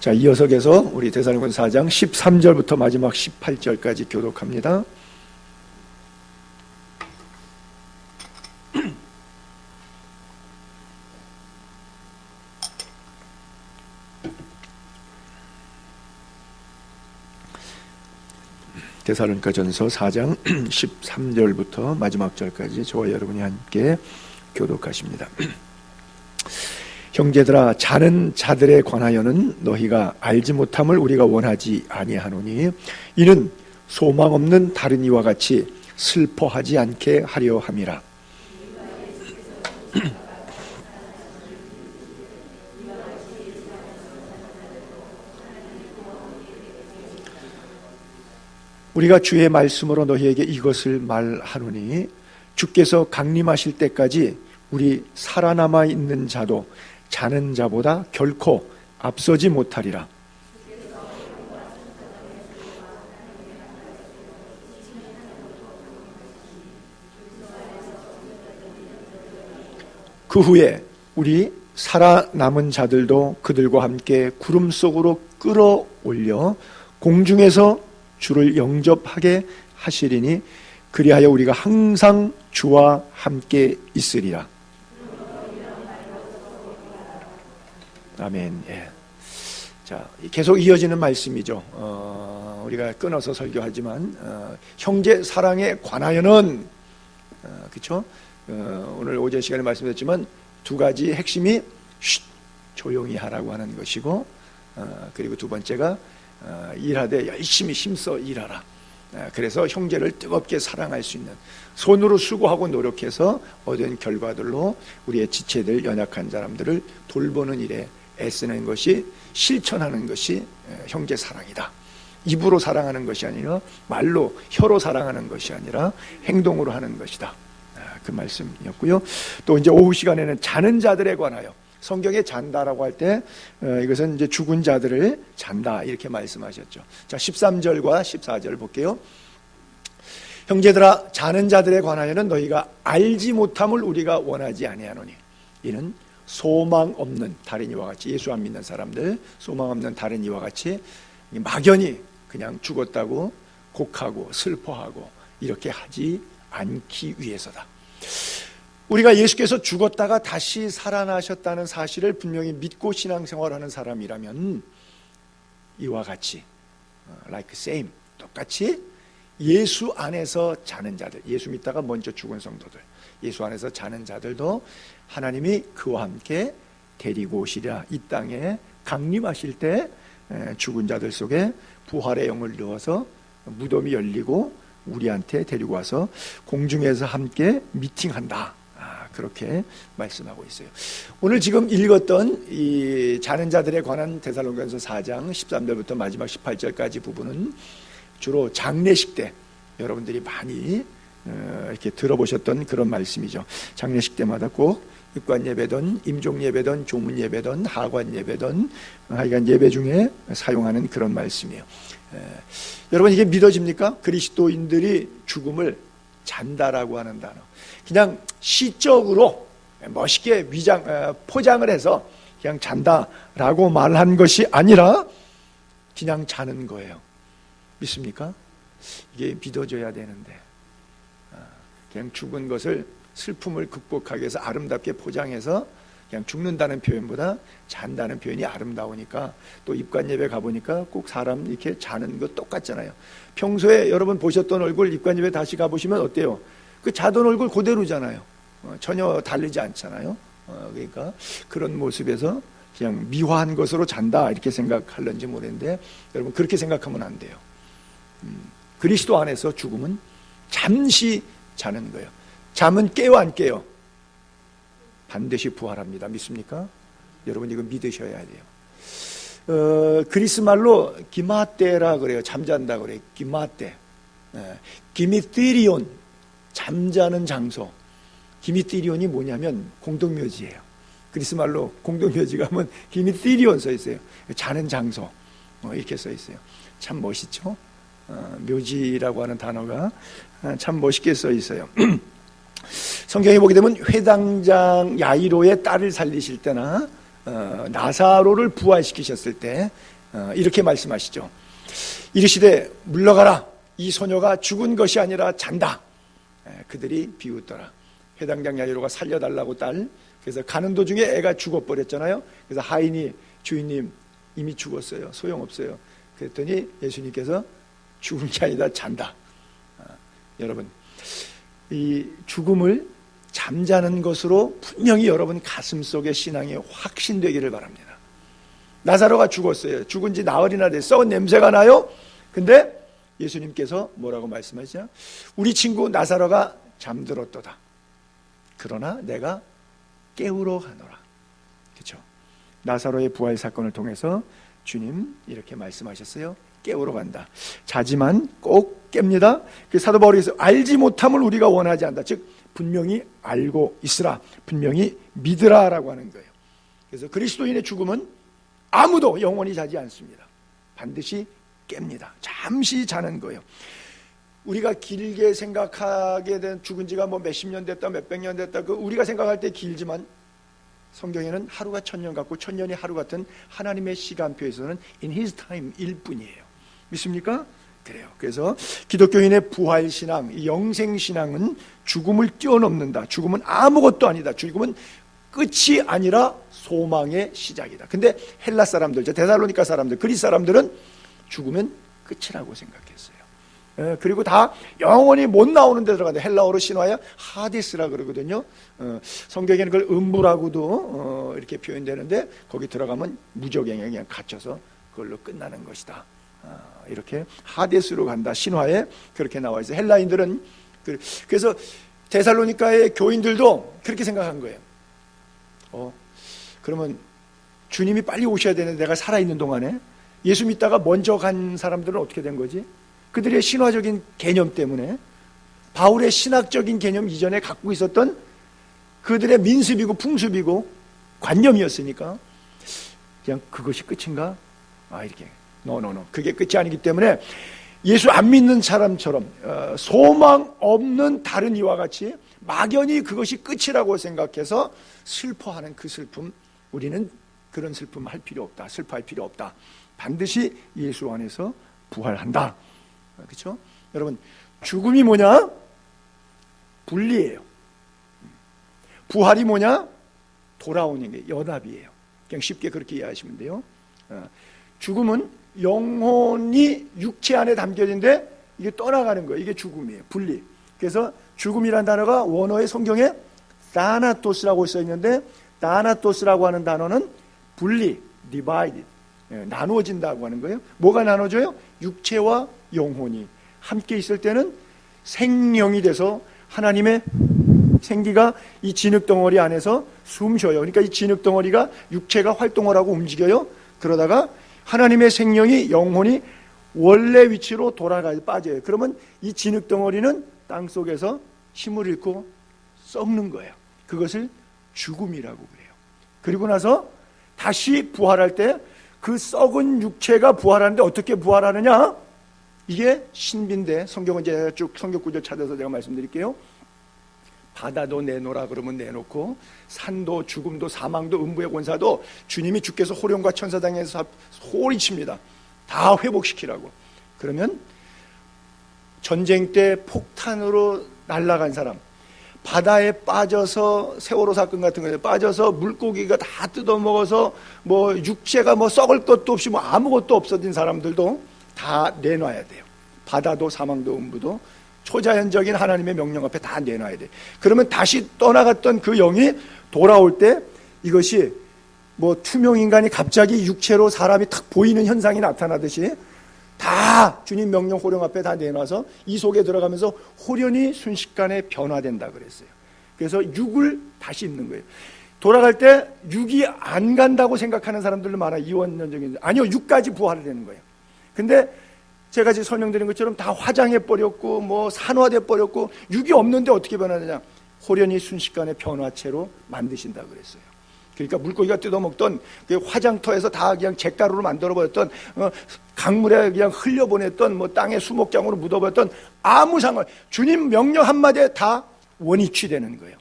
자, 이어서 계속 우리 데살로니가서 4장 13절부터 마지막 18절까지 교독합니다. 데살로니가전서 4장 13절부터 마지막 절까지 저와 여러분이 함께 교독하십니다. 형제들아, 자는 자들에 관하여는 너희가 알지 못함을 우리가 원하지 아니하노니 이는 소망 없는 다른 이와 같이 슬퍼하지 않게 하려 함이라. 우리가 주의 말씀으로 너희에게 이것을 말하노니 주께서 강림하실 때까지 우리 살아남아 있는 자도 자는 자보다 결코 앞서지 못하리라. 그 후에 우리 살아남은 자들도 그들과 함께 구름 속으로 끌어올려 공중에서 주를 영접하게 하시리니 그리하여 우리가 항상 주와 함께 있으리라. 아멘. 예. 자, 계속 이어지는 말씀이죠. 우리가 끊어서 설교하지만 형제 사랑에 관하여는 그렇죠? 오늘 오전 시간에 말씀드렸지만 두 가지 핵심이 조용히 하라고 하는 것이고, 그리고 두 번째가 일하되 열심히 힘써 일하라. 그래서 형제를 뜨겁게 사랑할 수 있는, 손으로 수고하고 노력해서 얻은 결과들로 우리의 지체들, 연약한 사람들을 돌보는 일에 애쓰는 것이, 실천하는 것이 형제 사랑이다. 입으로 사랑하는 것이 아니라, 말로 혀로 사랑하는 것이 아니라 행동으로 하는 것이다. 그 말씀이었고요. 또 이제 오후 시간에는 자는 자들에 관하여, 성경에 잔다라고 할 때 이것은 이제 죽은 자들을 잔다 이렇게 말씀하셨죠. 자, 13절과 14절 볼게요. 형제들아, 자는 자들에 관하여는 너희가 알지 못함을 우리가 원하지 아니하노니 이는 소망 없는 다른 이와 같이, 예수 안 믿는 사람들, 소망 없는 다른 이와 같이 막연히 그냥 죽었다고 곡하고 슬퍼하고 이렇게 하지 않기 위해서다. 우리가 예수께서 죽었다가 다시 살아나셨다는 사실을 분명히 믿고 신앙생활하는 사람이라면 이와 같이 like same, 똑같이 예수 안에서 자는 자들, 예수 믿다가 먼저 죽은 성도들, 예수 안에서 자는 자들도 하나님이 그와 함께 데리고 오시리라. 이 땅에 강림하실 때 죽은 자들 속에 부활의 영을 넣어서 무덤이 열리고 우리한테 데리고 와서 공중에서 함께 미팅한다. 그렇게 말씀하고 있어요. 오늘 지금 읽었던 이 자는 자들에 관한 데살로니가서 4장 13절부터 마지막 18절까지 부분은 주로 장례식 때 여러분들이 많이 이렇게 들어보셨던 그런 말씀이죠. 장례식 때마다 꼭 읍관 예배든 임종 예배든 조문 예배든 하관 예배든 하여간 예배 중에 사용하는 그런 말씀이에요. 여러분, 이게 믿어집니까? 그리스도인들이 죽음을 잔다라고 하는 단어, 그냥 시적으로 멋있게 포장을 해서 그냥 잔다라고 말한 것이 아니라 그냥 자는 거예요. 믿습니까? 이게 믿어져야 되는데, 그냥 죽은 것을, 슬픔을 극복하기 위해서 아름답게 포장해서 그냥 죽는다는 표현보다 잔다는 표현이 아름다우니까, 또 입관 예배 가보니까 꼭 사람 이렇게 자는 거 똑같잖아요. 평소에 여러분 보셨던 얼굴 입관 예배 다시 가보시면 어때요? 그 자던 얼굴 그대로잖아요. 전혀 다르지 않잖아요. 그러니까 그런 모습에서 그냥 미화한 것으로 잔다 이렇게 생각할런지 모르겠는데, 여러분 그렇게 생각하면 안 돼요. 그리스도 안에서 죽음은 잠시 자는 거예요. 잠은 깨요, 안 깨요? 반드시 부활합니다. 믿습니까? 여러분 이거 믿으셔야 돼요. 그리스 말로 기마테라 그래요. 잠잔다 그래요. 기마테. 기미티리온, 잠자는 장소. 기미티리온이 뭐냐면 공동묘지예요. 그리스 말로 공동묘지 가면 기미티리온 써 있어요. 자는 장소 이렇게 써 있어요. 참 멋있죠? 묘지라고 하는 단어가 참 멋있게 써 있어요. 성경에 보게 되면 회당장 야이로의 딸을 살리실 때나 나사로를 부활시키셨을 때 이렇게 말씀하시죠. 이르시되 물러가라, 이 소녀가 죽은 것이 아니라 잔다. 그들이 비웃더라. 회당장 야이로가 살려달라고 딸, 그래서 가는 도중에 애가 죽어버렸잖아요. 그래서 하인이 주인님 이미 죽었어요, 소용없어요. 그랬더니 예수님께서 죽은 게 아니다, 잔다. 여러분, 이 죽음을 잠자는 것으로 분명히 여러분 가슴속에 신앙이 확신되기를 바랍니다. 나사로가 죽었어요. 죽은 지 나흘이나 됐어. 썩은 냄새가 나요. 근데 예수님께서 뭐라고 말씀하시냐? 우리 친구 나사로가 잠들었도다. 그러나 내가 깨우러 가노라. 그렇죠? 나사로의 부활 사건을 통해서 주님 이렇게 말씀하셨어요. 깨우러 간다. 자지만 꼭 깹니다. 그 사도 바울에서 알지 못함을 우리가 원하지 않다. 즉 분명히 알고 있으라, 분명히 믿으라라고 하는 거예요. 그래서 그리스도인의 죽음은 아무도 영원히 자지 않습니다. 반드시 깹니다. 잠시 자는 거예요. 우리가 길게 생각하게 된 죽은 지가 뭐 몇십 년 됐다, 몇백 년 됐다, 그 우리가 생각할 때 길지만 성경에는 하루가 천년 같고 천년이 하루 같은 하나님의 시간표에서는 in his time 일 뿐이에요. 믿습니까? 그래요. 그래서 기독교인의 부활신앙, 영생신앙은 죽음을 뛰어넘는다. 죽음은 아무것도 아니다. 죽음은 끝이 아니라 소망의 시작이다. 근데 헬라 사람들, 데살로니가 사람들, 그리스 사람들은 죽으면 끝이라고 생각했어요. 그리고 다 영원히 못 나오는 데 들어간다. 헬라어로 신화야 하데스라 그러거든요. 성경에는 그걸 음부라고도 이렇게 표현되는데 거기 들어가면 무적행에 그냥 갇혀서 그걸로 끝나는 것이다. 이렇게 하데스로 간다. 신화에 그렇게 나와 있어요. 헬라인들은 그래서 데살로니가의 교인들도 그렇게 생각한 거예요. 그러면 주님이 빨리 오셔야 되는데 내가 살아있는 동안에 예수 믿다가 먼저 간 사람들은 어떻게 된 거지? 그들의 신화적인 개념 때문에, 바울의 신학적인 개념 이전에 갖고 있었던 그들의 민습이고 풍습이고 관념이었으니까 그냥 그것이 끝인가? 이렇게 노 그게 끝이 아니기 때문에 예수 안 믿는 사람처럼 소망 없는 다른 이와 같이 막연히 그것이 끝이라고 생각해서 슬퍼하는 그 슬픔, 우리는 그런 슬픔 할 필요 없다. 슬퍼할 필요 없다. 반드시 예수 안에서 부활한다. 그렇죠? 여러분, 죽음이 뭐냐? 분리예요. 부활이 뭐냐? 돌아오는 게 연합이에요. 그냥 쉽게 그렇게 이해하시면 돼요. 죽음은 영혼이 육체 안에 담겨진데 이게 떠나가는 거예요. 이게 죽음이에요. 분리. 그래서 죽음이라는 단어가 원어의 성경에 다나토스라고 써 있는데, 다나토스라고 하는 단어는 분리, divided, 나누어진다고 하는 거예요. 뭐가 나눠져요? 육체와 영혼이 함께 있을 때는 생명이 돼서 하나님의 생기가 이 진흙덩어리 안에서 숨 쉬어요. 그러니까 이 진흙덩어리가 육체가 활동을 하고 움직여요. 그러다가 하나님의 생명이, 영혼이 원래 위치로 빠져요. 그러면 이 진흙덩어리는 땅속에서 힘을 잃고 썩는 거예요. 그것을 죽음이라고 그래요. 그리고 나서 다시 부활할 때 그 썩은 육체가 부활하는데 어떻게 부활하느냐? 이게 신비인데 성경은 이제 쭉 성경 구절 찾아서 제가 말씀드릴게요. 바다도 내놓으라 그러면 내놓고, 산도 죽음도 사망도 음부의 권사도 주님이 주께서 호령과 천사당에서 소리칩니다. 다 회복시키라고. 그러면 전쟁 때 폭탄으로 날아간 사람, 바다에 빠져서 세월호 사건 같은 거에 빠져서 물고기가 다 뜯어먹어서 뭐 육체가 뭐 썩을 것도 없이 뭐 아무것도 없어진 사람들도 다 내놔야 돼요. 바다도 사망도 음부도 초자연적인 하나님의 명령 앞에 다 내놔야 돼. 그러면 다시 떠나갔던 그 영이 돌아올 때 이것이 뭐 투명 인간이 갑자기 육체로 사람이 탁 보이는 현상이 나타나듯이 다 주님 명령 호령 앞에 다 내놔서 이 속에 들어가면서 호련히 순식간에 변화된다 그랬어요. 그래서 육을 다시 입는 거예요. 돌아갈 때 육이 안 간다고 생각하는 사람들도 많아요. 이원론적인. 아니요, 육까지 부활이 되는 거예요. 근데 제가 지금 설명드린 것처럼 다 화장해 버렸고 뭐 산화돼 버렸고 육이 없는데 어떻게 변하느냐? 호련히 순식간에 변화체로 만드신다 그랬어요. 그러니까 물고기가 뜯어먹던 그 화장터에서 다 그냥 잿가루로 만들어버렸던, 강물에 그냥 흘려보냈던, 뭐 땅에 수목장으로 묻어버렸던 아무 상관, 주님 명령 한마디에 다 원위치 되는 거예요.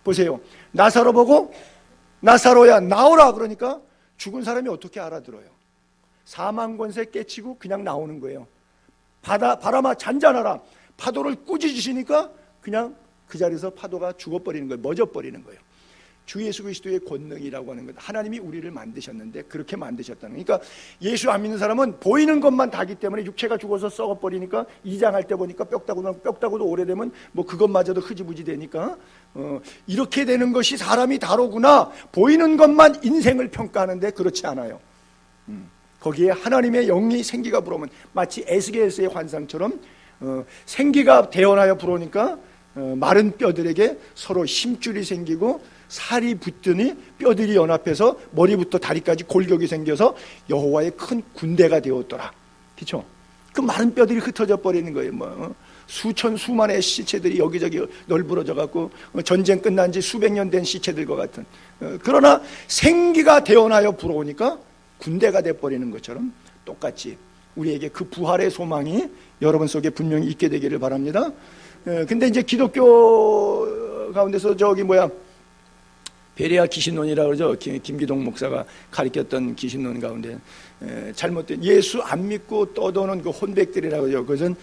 보세요. 나사로 보고 나사로야 나오라. 그러니까 죽은 사람이 어떻게 알아들어요? 사망 권세 깨치고 그냥 나오는 거예요. 바람아 잔잔하라. 파도를 꾸짖으시니까 그냥 그 자리에서 파도가 죽어버리는 거예요. 멎어버리는 거예요. 주 예수 그리스도의 권능이라고 하는 것, 하나님이 우리를 만드셨는데 그렇게 만드셨다는 거예요. 그러니까 예수 안 믿는 사람은 보이는 것만 다기 때문에 육체가 죽어서 썩어버리니까 이장할 때 보니까 뼈다구도 오래되면 뭐 그것마저도 흐지부지 되니까 이렇게 되는 것이 사람이 다르구나. 보이는 것만 인생을 평가하는데 그렇지 않아요. 거기에 하나님의 영이 생기가 불어오면 마치 에스겔서의 환상처럼 생기가 태어나여 불어오니까 마른 뼈들에게 서로 힘줄이 생기고 살이 붙더니 뼈들이 연합해서 머리부터 다리까지 골격이 생겨서 여호와의 큰 군대가 되었더라. 그렇죠? 그 마른 뼈들이 흩어져 버리는 거예요. 뭐 수만의 시체들이 여기저기 널브러져 갖고 전쟁 끝난 지 수백 년 된 시체들과 같은. 그러나 생기가 태어나여 불어오니까 군대가 돼 버리는 것처럼 똑같이 우리에게 그 부활의 소망이 여러분 속에 분명히 있게 되기를 바랍니다. 근데 이제 기독교 가운데서 베레아 기신론이라고 그러죠. 김기동 목사가 가르쳤던 기신론 가운데 잘못된 예수 안 믿고 떠도는 그 혼백들이라고 그러죠. 그것은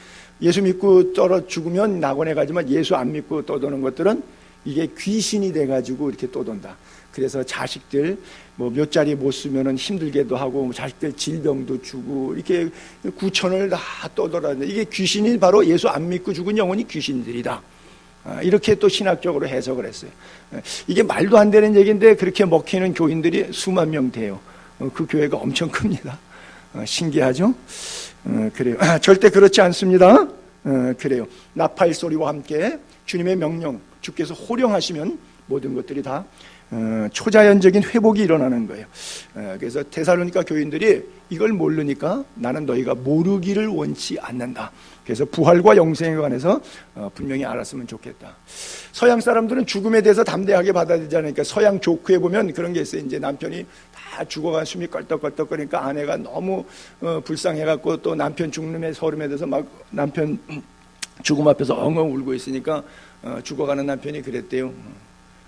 예수 믿고 떨어 죽으면 낙원에 가지만 예수 안 믿고 떠도는 것들은 이게 귀신이 돼가지고 이렇게 떠돈다. 그래서 자식들 몇 자리 못 쓰면은 힘들게도 하고 자식들 질병도 주고 이렇게 구천을 다 떠돌아다니는데 이게 귀신이 바로 예수 안 믿고 죽은 영혼이 귀신들이다. 이렇게 또 신학적으로 해석을 했어요. 이게 말도 안 되는 얘기인데 그렇게 먹히는 교인들이 수만 명 돼요. 그 교회가 엄청 큽니다. 신기하죠? 그래요. 절대 그렇지 않습니다. 그래요. 나팔 소리와 함께 주님의 명령, 주께서 호령하시면 모든 것들이 다 초자연적인 회복이 일어나는 거예요. 그래서 데살로니가 교인들이 이걸 모르니까 나는 너희가 모르기를 원치 않는다. 그래서 부활과 영생에 관해서 분명히 알았으면 좋겠다. 서양 사람들은 죽음에 대해서 담대하게 받아들이지 않으니까 서양 조크에 보면 그런 게 있어요. 이제 남편이 다 죽어가 숨이 껄떡껄떡 거리니까 아내가 너무 불쌍해갖고 또 남편 죽음의 서름에 대해서 막 남편 죽음 앞에서 엉엉 울고 있으니까 죽어가는 남편이 그랬대요.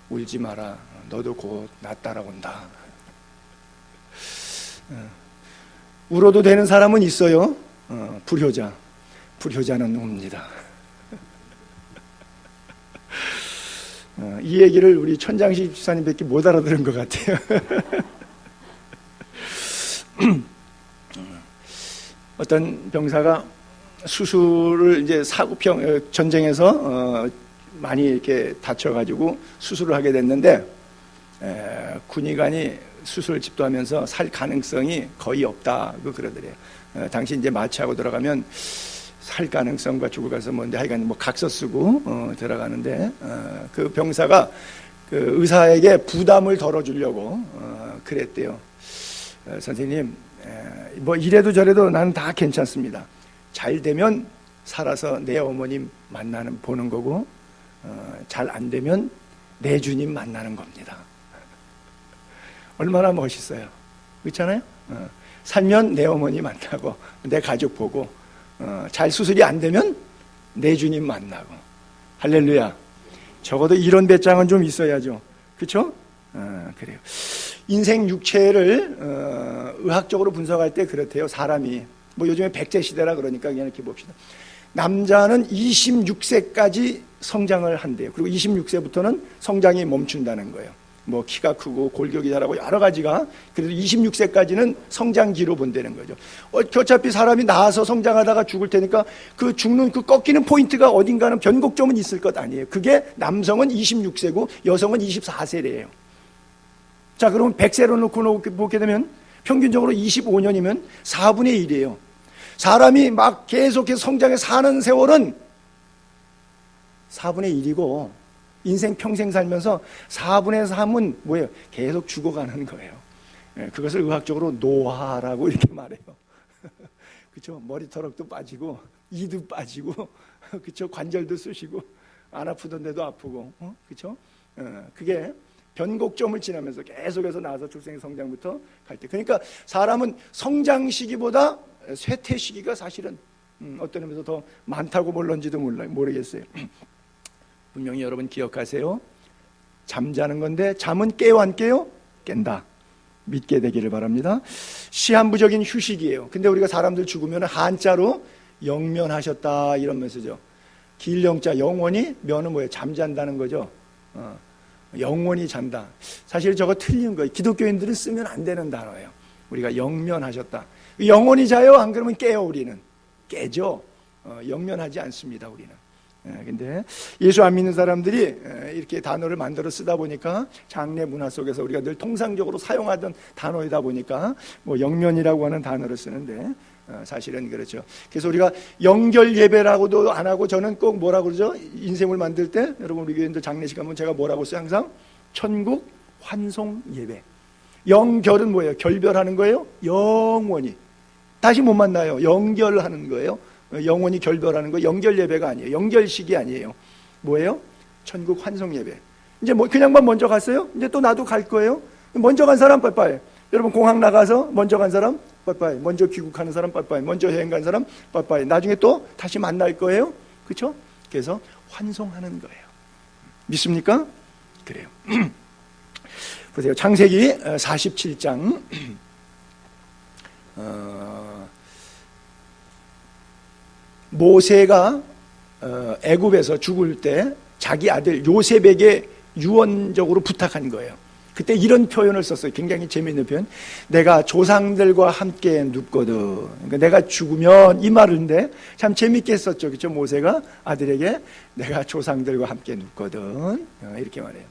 울지 마라. 너도 곧 나 따라온다. 울어도 되는 사람은 있어요. 불효자는 웁니다. 이 얘기를 우리 천장식 집사님밖에 못 알아들은 것 같아요. 어떤 병사가 수술을 이제 전쟁에서 많이 이렇게 다쳐가지고 수술을 하게 됐는데 군의관이 수술을 집도하면서 살 가능성이 거의 없다고 그러더래요. 당시 이제 마취하고 들어가면 살 가능성과 죽을 가능성 뭔데 하여간 각서 쓰고 들어가는데 그 병사가 그 의사에게 부담을 덜어주려고 그랬대요. 선생님, 이래도 저래도 나는 다 괜찮습니다. 잘 되면 살아서 내 어머님 보는 거고 잘 안 되면 내 주님 만나는 겁니다. 얼마나 멋있어요. 그렇잖아요? 살면 내 어머니 만나고 내 가족 보고 잘 수술이 안 되면 내 주님 만나고. 할렐루야. 적어도 이런 배짱은 좀 있어야죠. 그렇죠? 그래요. 인생 육체를 의학적으로 분석할 때 그렇대요. 사람이 요즘에 백제 시대라 그러니까 그냥 이렇게 봅시다. 남자는 26세까지 성장을 한대요. 그리고 26세부터는 성장이 멈춘다는 거예요. 키가 크고 골격이 자라고 여러 가지가. 그래도 26세까지는 성장기로 본다는 거죠. 어차피 사람이 나아서 성장하다가 죽을 테니까 그 죽는 그 꺾이는 포인트가 어딘가는 변곡점은 있을 것 아니에요. 그게 남성은 26세고 여성은 24세래요. 자, 그러면 100세로 놓고 보게 되면 평균적으로 25년이면 4분의 1이에요. 사람이 막 계속해서 성장해 사는 세월은 4분의 1이고 인생 평생 살면서 4분의 3은 뭐예요? 계속 죽어가는 거예요. 그것을 의학적으로 노화라고 이렇게 말해요. 그렇죠? 머리털럭도 빠지고 이도 빠지고 그렇죠? 관절도 쑤시고 안 아프던 데도 아프고 그렇죠? 그게 변곡점을 지나면서 계속해서 나와서 출생 성장부터 갈 때. 그러니까 사람은 성장 시기보다 쇠퇴 시기가 사실은 어떤 의미에서 더 많다고 몰런지도 모르겠어요. 분명히 여러분 기억하세요. 잠자는 건데 잠은 깨요 안 깨요? 깬다. 믿게 되기를 바랍니다. 시한부적인 휴식이에요. 근데 우리가 사람들 죽으면 한자로 영면하셨다 이런 메시죠. 길영자 영원히 면은 뭐예요? 잠잔다는 거죠. 영원히 잔다. 사실 저거 틀린 거예요. 기독교인들은 쓰면 안 되는 단어예요. 우리가 영면하셨다. 영원히 자요? 안 그러면 깨요. 우리는 깨죠. 영면하지 않습니다. 우리는. 근데 예수 안 믿는 사람들이 이렇게 단어를 만들어 쓰다 보니까 장례 문화 속에서 우리가 늘 통상적으로 사용하던 단어이다 보니까 뭐 영면이라고 하는 단어를 쓰는데 사실은 그렇죠. 그래서 우리가 영결 예배라고도 안 하고 저는 꼭 뭐라고 그러죠? 인생을 만들 때 여러분 우리 교인들 장례식 하면 제가 뭐라고 써요? 항상 천국 환송 예배. 영결은 뭐예요? 결별하는 거예요? 영원히 다시 못 만나요. 영결하는 거예요. 영원히 결별하는 거. 영결 예배가 아니에요. 영결식이 아니에요. 뭐예요? 천국 환송 예배. 이제 뭐 그냥만 먼저 갔어요? 이제 또 나도 갈 거예요. 먼저 간 사람 빠빠이. 여러분 공항 나가서 먼저 간 사람 빠빠이. 먼저 귀국하는 사람 빠빠이. 먼저 여행 간 사람 빠빠이. 나중에 또 다시 만날 거예요. 그렇죠? 그래서 환송하는 거예요. 믿습니까? 그래요. 보세요. 창세기 47장 모세가 애굽에서 죽을 때 자기 아들 요셉에게 유언적으로 부탁한 거예요. 그때 이런 표현을 썼어요. 굉장히 재미있는 표현. 내가 조상들과 함께 눕거든. 그러니까 내가 죽으면 이 말인데 참 재미있게 썼죠. 그렇죠? 모세가 아들에게 내가 조상들과 함께 눕거든. 이렇게 말해요.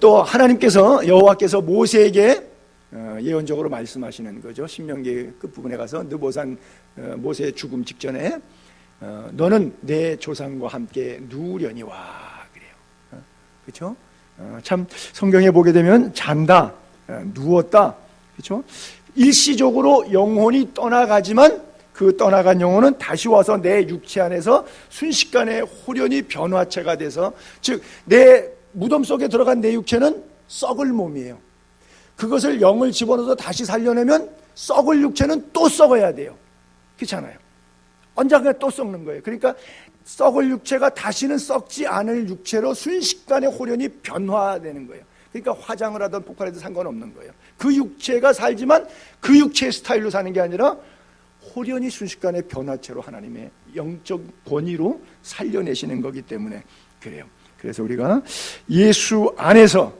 또 하나님께서 여호와께서 모세에게 예언적으로 말씀하시는 거죠. 신명기 끝부분에 가서 느보산 모세의 죽음 직전에 너는 내 조상과 함께 누우려니와 그래요. 그렇죠? 참 성경에 보게 되면 잔다, 누웠다, 그렇죠? 일시적으로 영혼이 떠나가지만 그 떠나간 영혼은 다시 와서 내 육체 안에서 순식간에 홀연히 변화체가 돼서 즉 내 무덤 속에 들어간 내 육체는 썩을 몸이에요. 그것을 영을 집어넣어서 다시 살려내면 썩을 육체는 또 썩어야 돼요. 그렇잖아요. 언젠가 또 썩는 거예요. 그러니까 썩을 육체가 다시는 썩지 않을 육체로 순식간에 홀연히 변화되는 거예요. 그러니까 화장을 하든 폭발해도 상관없는 거예요. 그 육체가 살지만 그 육체의 스타일로 사는 게 아니라 홀연히 순식간에 변화체로 하나님의 영적 권위로 살려내시는 거기 때문에 그래요. 그래서 우리가 예수 안에서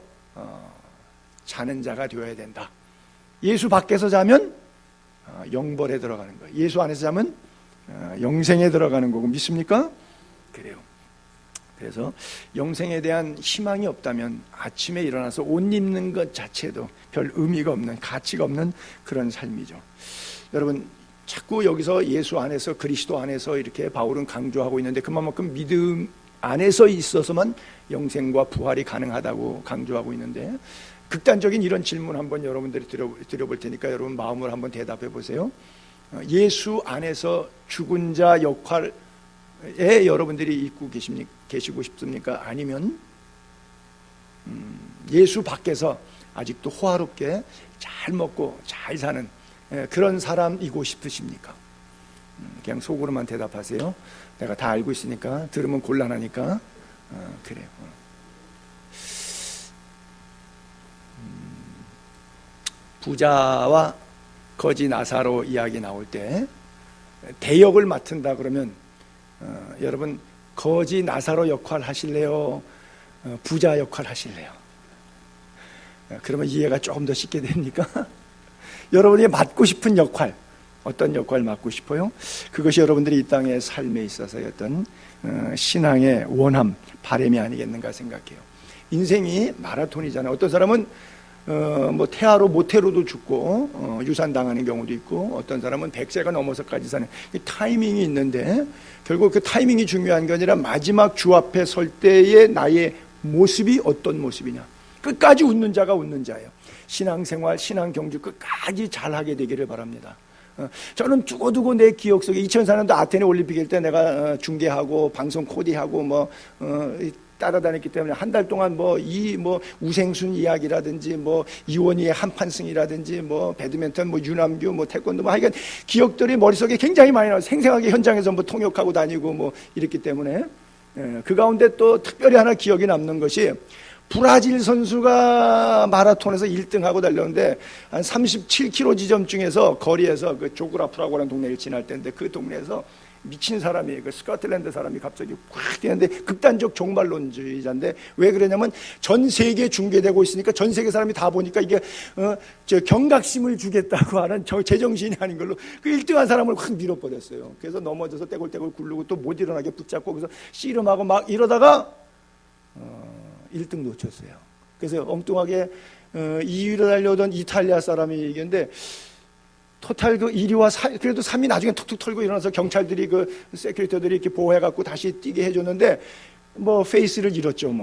자는 자가 되어야 된다. 예수 밖에서 자면 영벌에 들어가는 거예요. 예수 안에서 자면 영생에 들어가는 거고 믿습니까? 그래요. 그래서 영생에 대한 희망이 없다면 아침에 일어나서 옷 입는 것 자체도 별 의미가 없는, 가치가 없는 그런 삶이죠. 여러분 자꾸 여기서 예수 안에서 그리스도 안에서 이렇게 바울은 강조하고 있는데 그만큼 믿음 안에서 있어서만 영생과 부활이 가능하다고 강조하고 있는데 극단적인 이런 질문 한번 여러분들이 드려볼 테니까 여러분 마음으로 한번 대답해 보세요. 예수 안에서 죽은 자 역할에 여러분들이 있고 계시고 싶습니까? 아니면 예수 밖에서 아직도 호화롭게 잘 먹고 잘 사는 그런 사람이고 싶으십니까? 그냥 속으로만 대답하세요. 내가 다 알고 있으니까 들으면 곤란하니까 그래요. 부자와 거지 나사로 이야기 나올 때 대역을 맡은다 그러면 여러분 거지 나사로 역할 하실래요? 부자 역할 하실래요? 그러면 이해가 조금 더 쉽게 됩니까? 여러분이 맡고 싶은 역할 어떤 역할을 맡고 싶어요? 그것이 여러분들이 이 땅의 삶에 있어서의 어떤 신앙의 원함, 바람이 아니겠는가 생각해요. 인생이 마라톤이잖아요. 어떤 사람은 뭐 태아로 모태로도 죽고 유산 당하는 경우도 있고 어떤 사람은 100세가 넘어서까지 사는 타이밍이 있는데 결국 그 타이밍이 중요한 게 아니라 마지막 주 앞에 설 때의 나의 모습이 어떤 모습이냐. 끝까지 웃는 자가 웃는 자예요. 신앙생활, 신앙경주 끝까지 잘하게 되기를 바랍니다. 저는 두고두고 내 기억 속에 2004년도 아테네 올림픽일 때 내가 중계하고 방송 코디하고 뭐 따라다녔기 때문에 한 달 동안 뭐 우생순 이야기라든지 뭐 이원희의 한판승이라든지 뭐 배드민턴 뭐 유남규 뭐 태권도 뭐 하여간 기억들이 머릿속에 굉장히 많이 나와요. 생생하게 현장에서 뭐 통역하고 다니고 뭐 이랬기 때문에 그 가운데 또 특별히 하나 기억이 남는 것이 브라질 선수가 마라톤에서 1등하고 달렸는데 한 37km 지점쯤에서 거리에서 그 조그라프라고 하는 동네를 지날 때인데 그 동네에서 미친 사람이, 그 스코틀랜드 사람이 갑자기 확 뛰는데, 극단적 종말론주의자인데 왜 그러냐면 전 세계에 중계되고 있으니까 전 세계 사람이 다 보니까 이게 저 경각심을 주겠다고 하는 저 제정신이 아닌 걸로 그 1등한 사람을 확 밀어버렸어요. 그래서 넘어져서 떼굴떼굴 굴르고 또 못 일어나게 붙잡고 그래서 씨름하고 막 이러다가 1등 놓쳤어요. 그래서 엉뚱하게 2위를 달려오던 이탈리아 사람이 이겼는데 토탈 그 1위와 그래도 3위 나중에 툭툭 털고 일어나서 경찰들이 그 세큐리터들이 이렇게 보호해갖고 다시 뛰게 해줬는데 뭐 페이스를 잃었죠.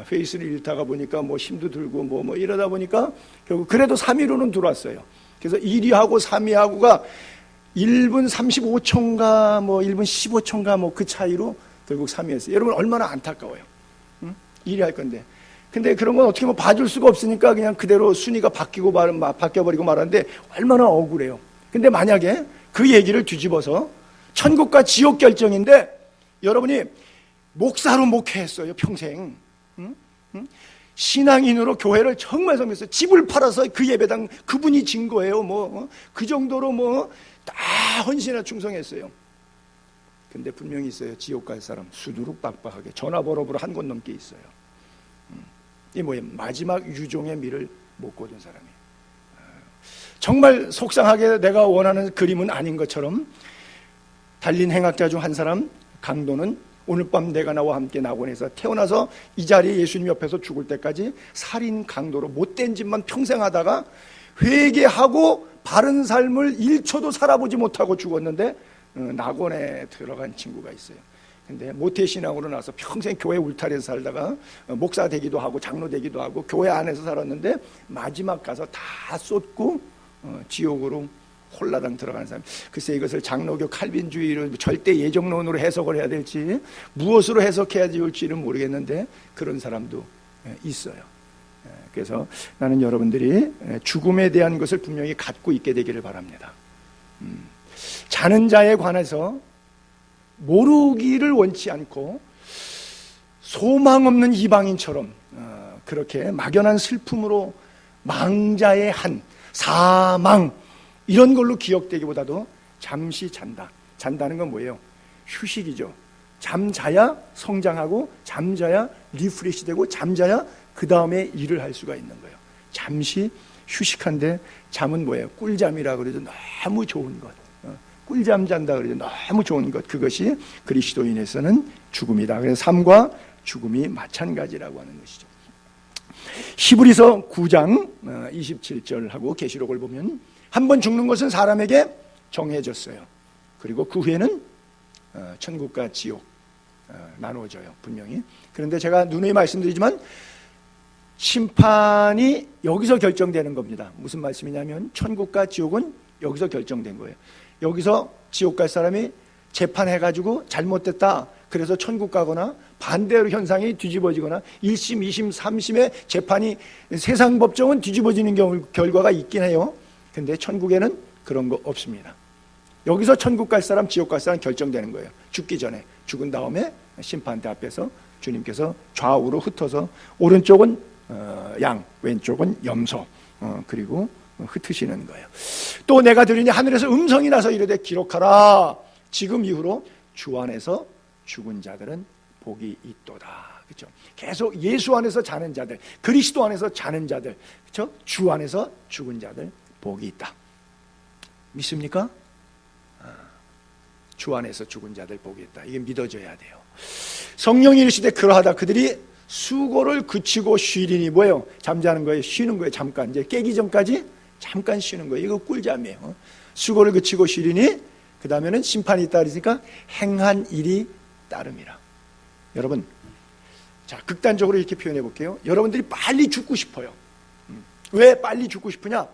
페이스를 잃다가 보니까 뭐 힘도 들고 뭐 이러다 보니까 결국 그래도 3위로는 들어왔어요. 그래서 1위하고 3위하고가 1분 35초인가 뭐 1분 15초인가 뭐 그 차이로 결국 3위였어요. 여러분 얼마나 안타까워요. 1위 할 건데. 근데 그런 건 어떻게 뭐 봐줄 수가 없으니까 그냥 그대로 순위가 바뀌어버리고 말하는데 얼마나 억울해요. 근데 만약에 그 얘기를 뒤집어서 천국과 지옥 결정인데 여러분이 목사로 목회했어요. 평생. 신앙인으로 교회를 정말 섬겼어요. 집을 팔아서 그 예배당 그분이 진 거예요. 그 정도로 다 헌신에 충성했어요. 근데 분명히 있어요. 지옥 갈 사람 수두룩 빡빡하게 전화번호부로 한 곳 넘게 있어요. 이 뭐예요? 마지막 유종의 미를 못 거둔 사람이. 정말 속상하게 내가 원하는 그림은 아닌 것처럼 달린 행악자 중 한 사람 강도는 오늘 밤 내가 나와 함께 낙원에서 태어나서 이 자리에 예수님 옆에서 죽을 때까지 살인 강도로 못된 짓만 평생 하다가 회개하고 바른 삶을 1초도 살아보지 못하고 죽었는데 낙원에 들어간 친구가 있어요. 근데 모태신앙으로 나서 평생 교회 울타리에서 살다가 목사 되기도 하고 장로 되기도 하고 교회 안에서 살았는데 마지막 가서 다 쏟고 지옥으로 홀라당 들어가는 사람. 글쎄 이것을 장로교 칼빈주의를 절대 예정론으로 해석을 해야 될지 무엇으로 해석해야 될지는 모르겠는데 그런 사람도 있어요. 그래서 나는 여러분들이 죽음에 대한 것을 분명히 갖고 있게 되기를 바랍니다. 자는 자에 관해서 모르기를 원치 않고 소망 없는 이방인처럼 그렇게 막연한 슬픔으로 망자의 한 사망 이런 걸로 기억되기보다도 잠시 잔다는 건 뭐예요? 휴식이죠. 잠자야 성장하고 잠자야 리프레시 되고 잠자야 그 다음에 일을 할 수가 있는 거예요. 잠시 휴식한데 잠은 뭐예요? 꿀잠이라 그러죠. 너무 좋은 것. 꿀잠 잔다 그러죠. 너무 좋은 것. 그것이 그리스도인에서는 죽음이다. 그래서 삶과 죽음이 마찬가지라고 하는 것이죠. 히브리서 9장 27절하고 계시록을 보면 한 번 죽는 것은 사람에게 정해졌어요. 그리고 그 후에는 천국과 지옥 나누어져요. 분명히. 그런데 제가 누누이 말씀드리지만 심판이 여기서 결정되는 겁니다. 무슨 말씀이냐면 천국과 지옥은 여기서 결정된 거예요. 여기서 지옥 갈 사람이 재판해가지고 잘못됐다 그래서 천국 가거나 반대로 현상이 뒤집어지거나 1심, 2심, 3심의 재판이 세상 법정은 뒤집어지는 결과가 있긴 해요. 근데 천국에는 그런 거 없습니다. 여기서 천국 갈 사람, 지옥 갈 사람 결정되는 거예요. 죽기 전에. 죽은 다음에 심판대 앞에서 주님께서 좌우로 흩어서 오른쪽은 양, 왼쪽은 염소 그리고 흩으시는 거예요. 또 내가 들으니 하늘에서 음성이 나서 이르되 기록하라. 지금 이후로 주 안에서 죽은 자들은 복이 있도다. 그렇죠? 계속 예수 안에서 자는 자들, 그리스도 안에서 자는 자들, 그렇죠? 주 안에서 죽은 자들 복이 있다. 믿습니까? 주 안에서 죽은 자들 복이 있다. 이게 믿어져야 돼요. 성령이 이르시되 그러하다 그들이 수고를 그치고 쉬리니 뭐예요? 잠자는 거예요. 쉬는 거예요. 잠깐 이제 깨기 전까지 잠깐 쉬는 거예요. 이거 꿀잠이에요. 수고를 그치고 쉬리니 그 다음에는 심판이 있다 그러니까 행한 일이 따름이라. 여러분, 자 극단적으로 이렇게 표현해 볼게요. 여러분들이 빨리 죽고 싶어요. 왜 빨리 죽고 싶으냐?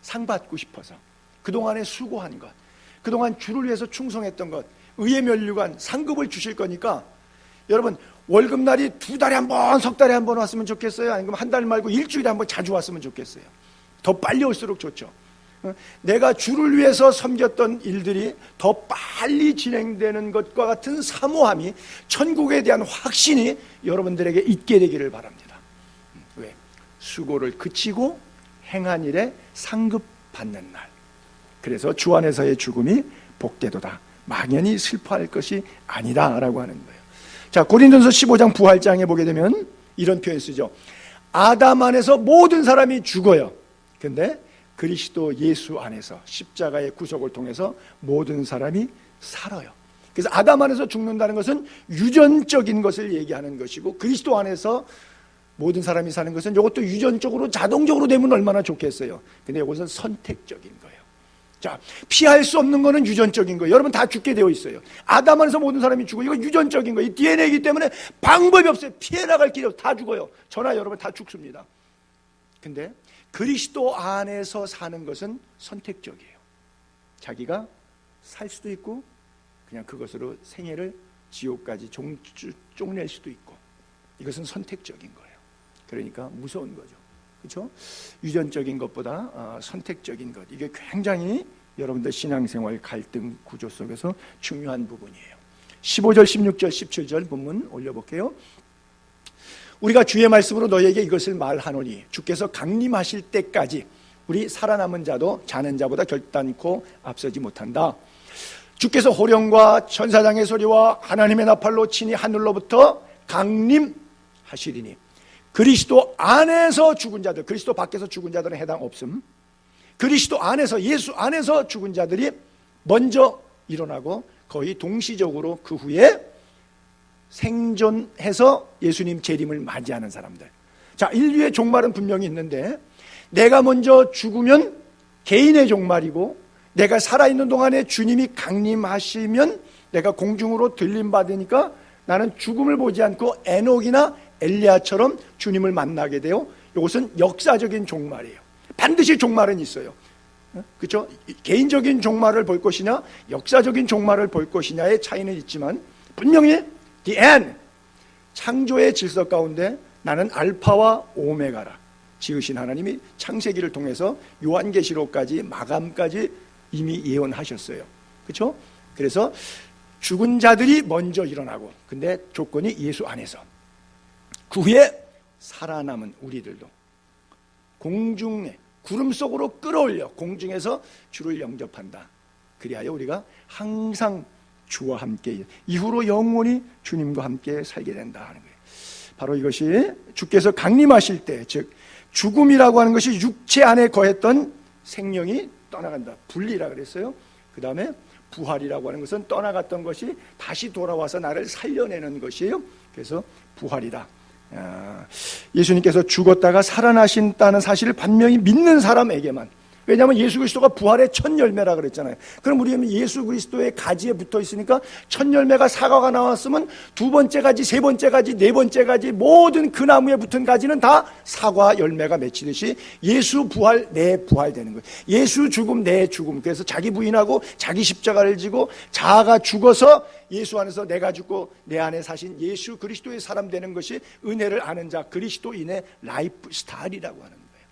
상 받고 싶어서. 그동안에 수고한 것, 그동안 주를 위해서 충성했던 것, 의의 면류관 상급을 주실 거니까 여러분 월급날이 2달에 한 번, 석 달에 한 번 왔으면 좋겠어요? 아니면 한 달 말고 일주일에 한 번 자주 왔으면 좋겠어요? 더 빨리 올수록 좋죠. 내가 주를 위해서 섬겼던 일들이 더 빨리 진행되는 것과 같은 사모함이, 천국에 대한 확신이 여러분들에게 있게 되기를 바랍니다. 수고를 그치고 행한 일에 상급받는 날. 그래서 주 안에서의 죽음이 복되도다. 막연히 슬퍼할 것이 아니다라고 하는 거예요. 자, 고린도전서 15장 부활장에 보게 되면 이런 표현 쓰죠. 아담 안에서 모든 사람이 죽어요. 근데 그리스도 예수 안에서 십자가의 구속을 통해서 모든 사람이 살아요. 그래서 아담 안에서 죽는다는 것은 유전적인 것을 얘기하는 것이고, 그리스도 안에서 모든 사람이 사는 것은 이것도 유전적으로 자동적으로 되면 얼마나 좋겠어요. 근데 이것은 선택적인 거예요. 자, 피할 수 없는 거는 유전적인 거예요. 여러분 다 죽게 되어 있어요. 아담 안에서 모든 사람이 죽어요. 이거 유전적인 거예요. DNA이기 때문에 방법이 없어요. 피해 나갈 길이 없어요. 다 죽어요. 저나 여러분 다 죽습니다. 근데 그리스도 안에서 사는 것은 선택적이에요. 자기가 살 수도 있고 그냥 그것으로 생애를 지옥까지 쪽낼 수도 있고, 이것은 선택적인 거예요. 그러니까 무서운 거죠. 그렇죠? 유전적인 것보다 선택적인 것, 이게 굉장히 여러분들 신앙생활 갈등 구조 속에서 중요한 부분이에요. 15절, 16절, 17절 본문 올려볼게요. 우리가 주의 말씀으로 너희에게 이것을 말하노니 주께서 강림하실 때까지 우리 살아남은 자도 자는 자보다 결단코 앞서지 못한다. 주께서 호령과 천사장의 소리와 하나님의 나팔로 친히 하늘로부터 강림하시리니 그리스도 안에서 죽은 자들, 그리스도 밖에서 죽은 자들은 해당 없음. 그리스도 안에서, 예수 안에서 죽은 자들이 먼저 일어나고 거의 동시적으로 그 후에 생존해서 예수님 재림을 맞이하는 사람들. 자, 인류의 종말은 분명히 있는데, 내가 먼저 죽으면 개인의 종말이고, 내가 살아있는 동안에 주님이 강림하시면 내가 공중으로 들림받으니까 나는 죽음을 보지 않고 에녹이나 엘리야처럼 주님을 만나게 돼요. 이것은 역사적인 종말이에요. 반드시 종말은 있어요. 그렇죠? 개인적인 종말을 볼 것이냐, 역사적인 종말을 볼 것이냐의 차이는 있지만 분명히 the end, 창조의 질서 가운데 나는 알파와 오메가라. 지으신 하나님이 창세기를 통해서 요한계시록까지 마감까지 이미 예언하셨어요. 그렇죠? 그래서 죽은 자들이 먼저 일어나고, 근데 조건이 예수 안에서. 그 후에 살아남은 우리들도 공중에 구름 속으로 끌어올려 공중에서 주를 영접한다. 그리하여 우리가 항상 주와 함께 이후로 영원히 주님과 함께 살게 된다 하는 거예요. 바로 이것이 주께서 강림하실 때, 즉 죽음이라고 하는 것이 육체 안에 거했던 생명이 떠나간다. 분리라 그랬어요. 그 다음에 부활이라고 하는 것은 떠나갔던 것이 다시 돌아와서 나를 살려내는 것이에요. 그래서 부활이다. 예수님께서 죽었다가 살아나신다는 사실을 분명히 믿는 사람에게만, 왜냐하면 예수 그리스도가 부활의 첫 열매라 그랬잖아요. 그럼 우리는 예수 그리스도의 가지에 붙어 있으니까 첫 열매가 사과가 나왔으면 두 번째 가지, 세 번째 가지, 네 번째 가지, 모든 그 나무에 붙은 가지는 다 사과 열매가 맺히듯이 예수 부활, 내 부활 되는 거예요. 예수 죽음, 내 죽음. 그래서 자기 부인하고 자기 십자가를 지고 자아가 죽어서 예수 안에서 내가 죽고 내 안에 사신 예수 그리스도의 사람 되는 것이 은혜를 아는 자, 그리스도인의 라이프 스타일이라고 하는 거예요.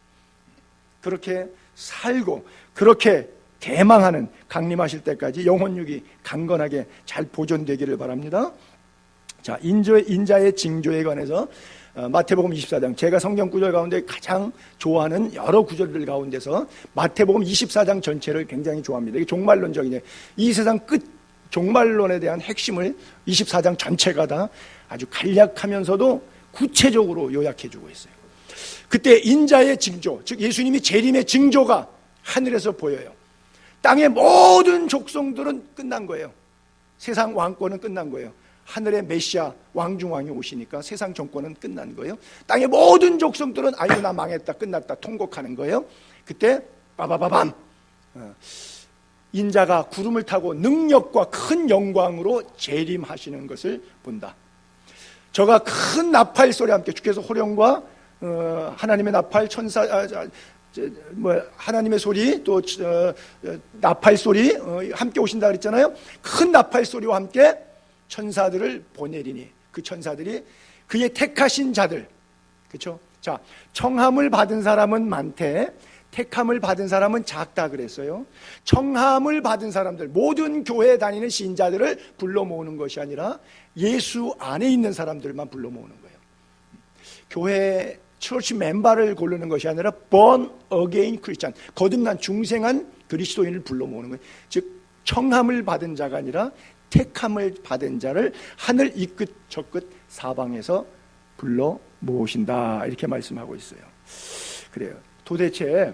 그렇게 살고 그렇게 대망하는 강림하실 때까지 영혼육이 강건하게 잘 보존되기를 바랍니다. 자, 인자의 징조에 관해서 마태복음 24장, 제가 성경 구절 가운데 가장 좋아하는 여러 구절들 가운데서 마태복음 24장 전체를 굉장히 좋아합니다. 이게 종말론적이네. 이 세상 끝 종말론에 대한 핵심을 24장 전체가 다 아주 간략하면서도 구체적으로 요약해주고 있어요. 그때 인자의 징조, 즉 예수님이 재림의 징조가 하늘에서 보여요. 땅의 모든 족속들은 끝난 거예요. 세상 왕권은 끝난 거예요. 하늘의 메시아 왕중왕이 오시니까 세상 정권은 끝난 거예요. 땅의 모든 족속들은 아유 나 망했다, 끝났다 통곡하는 거예요. 그때 빠바바밤, 인자가 구름을 타고 능력과 큰 영광으로 재림하시는 것을 본다. 저가 큰 나팔 소리와 함께, 주께서 호령과 하나님의 나팔, 하나님의 소리, 또 나팔 소리 함께 오신다 그랬잖아요. 큰 나팔 소리와 함께 천사들을 보내리니, 그 천사들이 그의 택하신 자들, 그렇죠? 자, 청함을 받은 사람은 많대, 택함을 받은 사람은 작다 그랬어요. 청함을 받은 사람들, 모든 교회에 다니는 신자들을 불러 모으는 것이 아니라 예수 안에 있는 사람들만 불러 모으는 거예요. 교회 처치 멤버를 고르는 것이 아니라 born again Christian, 거듭난 중생한 그리스도인을 불러 모으는 거예요. 즉 청함을 받은 자가 아니라 택함을 받은 자를 하늘 이 끝 저 끝 사방에서 불러 모으신다, 이렇게 말씀하고 있어요. 그래요. 도대체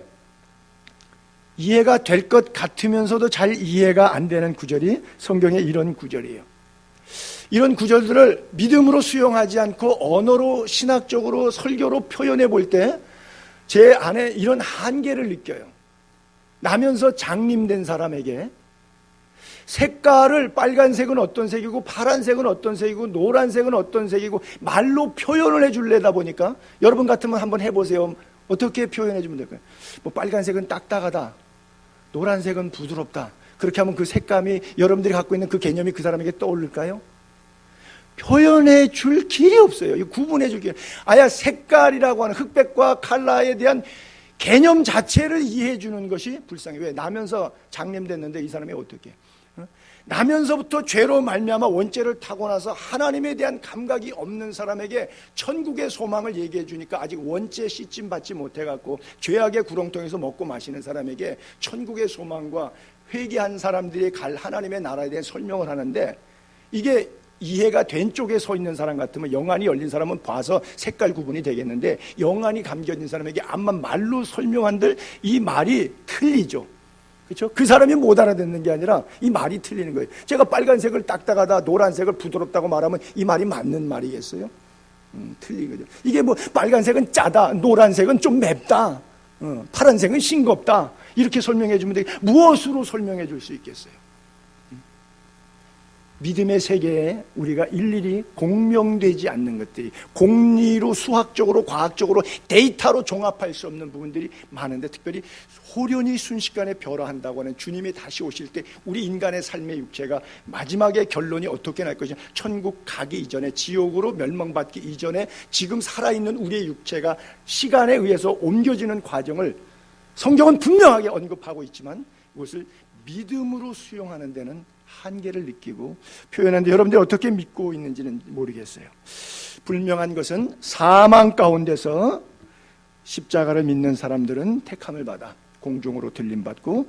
이해가 될 것 같으면서도 잘 이해가 안 되는 구절이 성경에 이런 구절이에요. 이런 구절들을 믿음으로 수용하지 않고 언어로, 신학적으로, 설교로 표현해 볼 때 제 안에 이런 한계를 느껴요. 나면서 장님된 사람에게 색깔을, 빨간색은 어떤 색이고 파란색은 어떤 색이고 노란색은 어떤 색이고 말로 표현을 해줄래다 보니까, 여러분 같으면 한번 해보세요. 어떻게 표현해 주면 될까요? 뭐 빨간색은 딱딱하다, 노란색은 부드럽다, 그렇게 하면 그 색감이, 여러분들이 갖고 있는 그 개념이 그 사람에게 떠오를까요? 표현해 줄 길이 없어요. 구분해 줄 길이. 아야 색깔이라고 하는 흑백과 칼라에 대한 개념 자체를 이해해 주는 것이 불쌍해. 왜? 나면서 장님됐는데 이 사람이 어떻게? 나면서부터 죄로 말미암아 원죄를 타고 나서 하나님에 대한 감각이 없는 사람에게 천국의 소망을 얘기해 주니까, 아직 원죄 씻임 받지 못해 갖고 죄악의 구렁텅이에서 먹고 마시는 사람에게 천국의 소망과 회개한 사람들이 갈 하나님의 나라에 대한 설명을 하는데, 이게 이해가 된 쪽에 서 있는 사람 같으면, 영안이 열린 사람은 봐서 색깔 구분이 되겠는데, 영안이 감겨진 사람에게 암만 말로 설명한들 이 말이 틀리죠. 그렇죠? 그 사람이 못 알아듣는 게 아니라 이 말이 틀리는 거예요. 제가 빨간색을 딱딱하다, 노란색을 부드럽다고 말하면 이 말이 맞는 말이겠어요? 틀린 거죠. 이게 뭐 빨간색은 짜다, 노란색은 좀 맵다, 파란색은 싱겁다, 이렇게 설명해 주면 되게, 무엇으로 설명해 줄 수 있겠어요? 믿음의 세계에 우리가 일일이 공명되지 않는 것들이, 공리로, 수학적으로, 과학적으로, 데이터로 종합할 수 없는 부분들이 많은데, 특별히 호련히 순식간에 변화한다고 하는 주님이 다시 오실 때 우리 인간의 삶의 육체가 마지막에 결론이 어떻게 날 것이냐, 천국 가기 이전에, 지옥으로 멸망받기 이전에 지금 살아있는 우리의 육체가 시간에 의해서 옮겨지는 과정을 성경은 분명하게 언급하고 있지만, 이것을 믿음으로 수용하는 데는 한계를 느끼고 표현하는데, 여러분들이 어떻게 믿고 있는지는 모르겠어요. 분명한 것은 사망 가운데서 십자가를 믿는 사람들은 택함을 받아 공중으로 들림받고,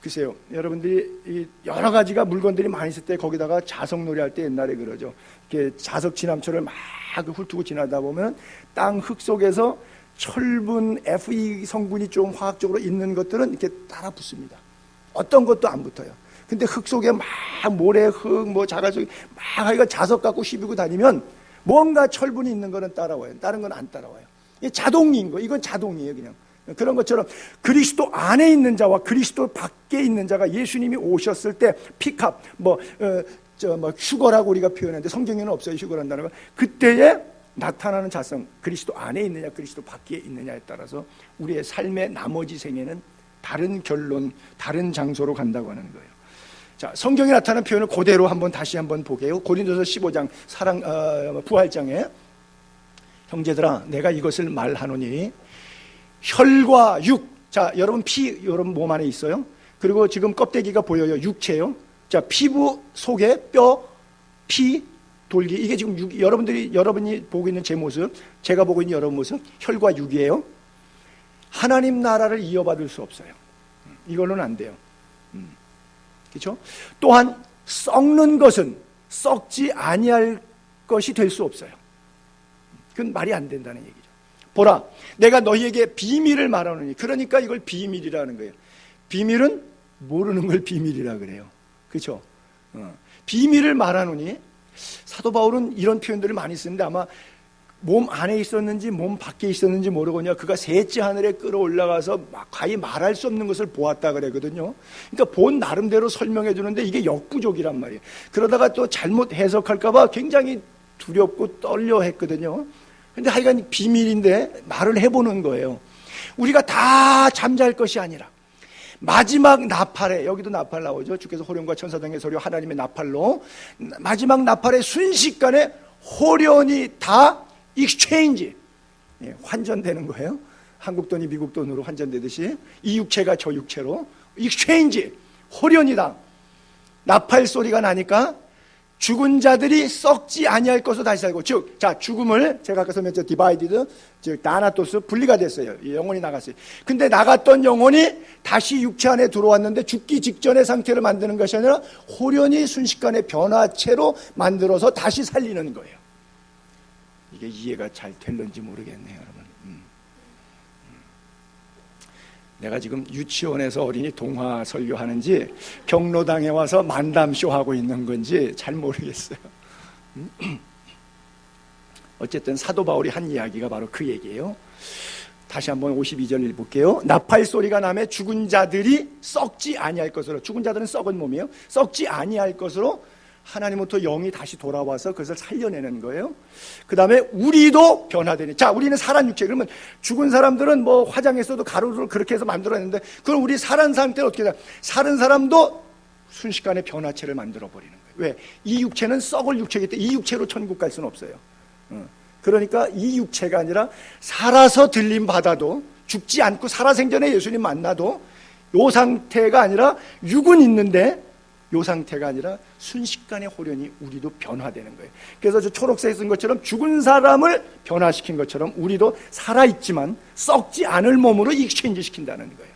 글쎄요, 여러분들이 여러 가지가 물건들이 많이 있을 때 거기다가 자석놀이 할 때 옛날에 그러죠. 이렇게 자석 진함철을 막 훑고 지나다 보면 땅 흙 속에서 철분, Fe 성분이 좀 화학적으로 있는 것들은 이렇게 따라 붙습니다. 어떤 것도 안 붙어요. 근데 흙 속에 막 모래, 흙, 뭐 자갈 속에 막 하여간 자석 갖고 휘비고 다니면 뭔가 철분이 있는 거는 따라와요. 다른 건 안 따라와요. 이게 자동인 거, 이건 자동이에요, 그냥. 그런 것처럼 그리스도 안에 있는 자와 그리스도 밖에 있는 자가 예수님이 오셨을 때 픽업, 휴거라고 우리가 표현하는데 성경에는 없어요, 휴거란다는 거. 그때에 나타나는 자성, 그리스도 안에 있느냐, 그리스도 밖에 있느냐에 따라서 우리의 삶의 나머지 생애는 다른 결론, 다른 장소로 간다고 하는 거예요. 자, 성경에 나타나는 표현을 그대로 다시 한번 보게요. 고린도서 15장 부활장에, 형제들아 내가 이것을 말하노니 혈과 육, 자 여러분 여러분 몸 안에 있어요. 그리고 지금 껍데기가 보여요. 육체요. 자, 피부 속에 뼈, 피, 돌기, 이게 지금 여러분이 보고 있는 제 모습, 제가 보고 있는 여러분 모습, 혈과 육이에요. 하나님 나라를 이어받을 수 없어요. 이걸로는 안 돼요. 그렇죠? 또한 썩는 것은 썩지 아니할 것이 될 수 없어요. 그건 말이 안 된다는 얘기죠. 보라, 내가 너희에게 비밀을 말하노니, 그러니까 이걸 비밀이라는 거예요. 비밀은 모르는 걸 비밀이라 그래요. 그렇죠? 비밀을 말하노니, 사도 바울은 이런 표현들을 많이 쓰는데 아마 몸 안에 있었는지 몸 밖에 있었는지 모르거든요. 그가 셋째 하늘에 끌어올라가서 가히 말할 수 없는 것을 보았다 그러거든요. 그러니까 본 나름대로 설명해 주는데 이게 역부족이란 말이에요. 그러다가 또 잘못 해석할까 봐 굉장히 두렵고 떨려 했거든요. 근데 하여간 비밀인데 말을 해보는 거예요. 우리가 다 잠잘 것이 아니라 마지막 나팔에, 여기도 나팔 나오죠. 주께서 호련과 천사장의 소리, 하나님의 나팔로 마지막 나팔에 순식간에 호련이 다 익스체인지, 환전되는 거예요. 한국 돈이 미국 돈으로 환전되듯이 이 육체가 저 육체로 익스체인지, 호련이다. 나팔 소리가 나니까 죽은 자들이 썩지 아니할 것으로 다시 살고, 즉, 자, 죽음을 제가 아까 설명했죠. 디바이디드, 즉 다나토스, 분리가 됐어요. 영혼이 나갔어요. 근데 나갔던 영혼이 다시 육체 안에 들어왔는데 죽기 직전의 상태를 만드는 것이 아니라 호련히 순식간에 변화체로 만들어서 다시 살리는 거예요. 이게 이해가 잘 될는지 모르겠네요, 여러분. 내가 지금 유치원에서 어린이 동화 설교하는지 경로당에 와서 만담쇼 하고 있는 건지 잘 모르겠어요. 어쨌든 사도 바울이 한 이야기가 바로 그 얘기예요. 다시 한번 52절 볼게요. 나팔 소리가 나매 죽은 자들이 썩지 아니할 것으로, 죽은 자들은 썩은 몸이에요. 썩지 아니할 것으로 하나님부터 영이 다시 돌아와서 그것을 살려내는 거예요. 그 다음에 우리도 변화되니. 자, 우리는 살한 육체. 그러면 죽은 사람들은 뭐 화장했어도 가루를 그렇게 해서 만들어냈는데, 그럼 우리 살한 상태는 어떻게 돼요? 살은 사람도 순식간에 변화체를 만들어버리는 거예요. 왜? 이 육체는 썩을 육체이기 때문에 이 육체로 천국 갈 수는 없어요. 그러니까 이 육체가 아니라 살아서 들림 받아도, 죽지 않고 살아생전에 예수님 만나도 이 상태가 아니라 육은 있는데 이 상태가 아니라 순식간에 호련히 우리도 변화되는 거예요. 그래서 저 초록색에 쓴 것처럼 죽은 사람을 변화시킨 것처럼 우리도 살아있지만 썩지 않을 몸으로 익스체인지 시킨다는 거예요.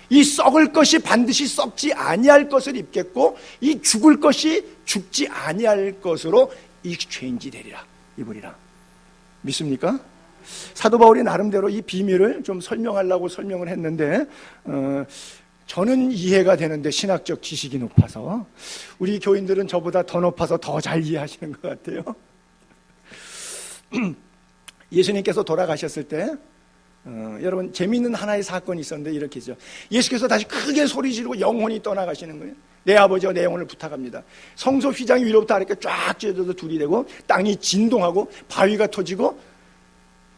이 썩을 것이 반드시 썩지 아니할 것을 입겠고, 이 죽을 것이 죽지 아니할 것으로 익스체인지 되리라, 입으리라. 믿습니까? 사도 바울이 나름대로 이 비밀을 좀 설명하려고 설명을 했는데, 저는 이해가 되는데 신학적 지식이 높아서, 우리 교인들은 저보다 더 높아서 더 잘 이해하시는 것 같아요. 예수님께서 돌아가셨을 때 여러분 재미있는 하나의 사건이 있었는데 이렇게죠. 예수께서 다시 크게 소리 지르고 영혼이 떠나가시는 거예요. 내 아버지와 내 영혼을 부탁합니다. 성소 휘장이 위로부터 아래까지 쫙 찢어져서 둘이 되고, 땅이 진동하고 바위가 터지고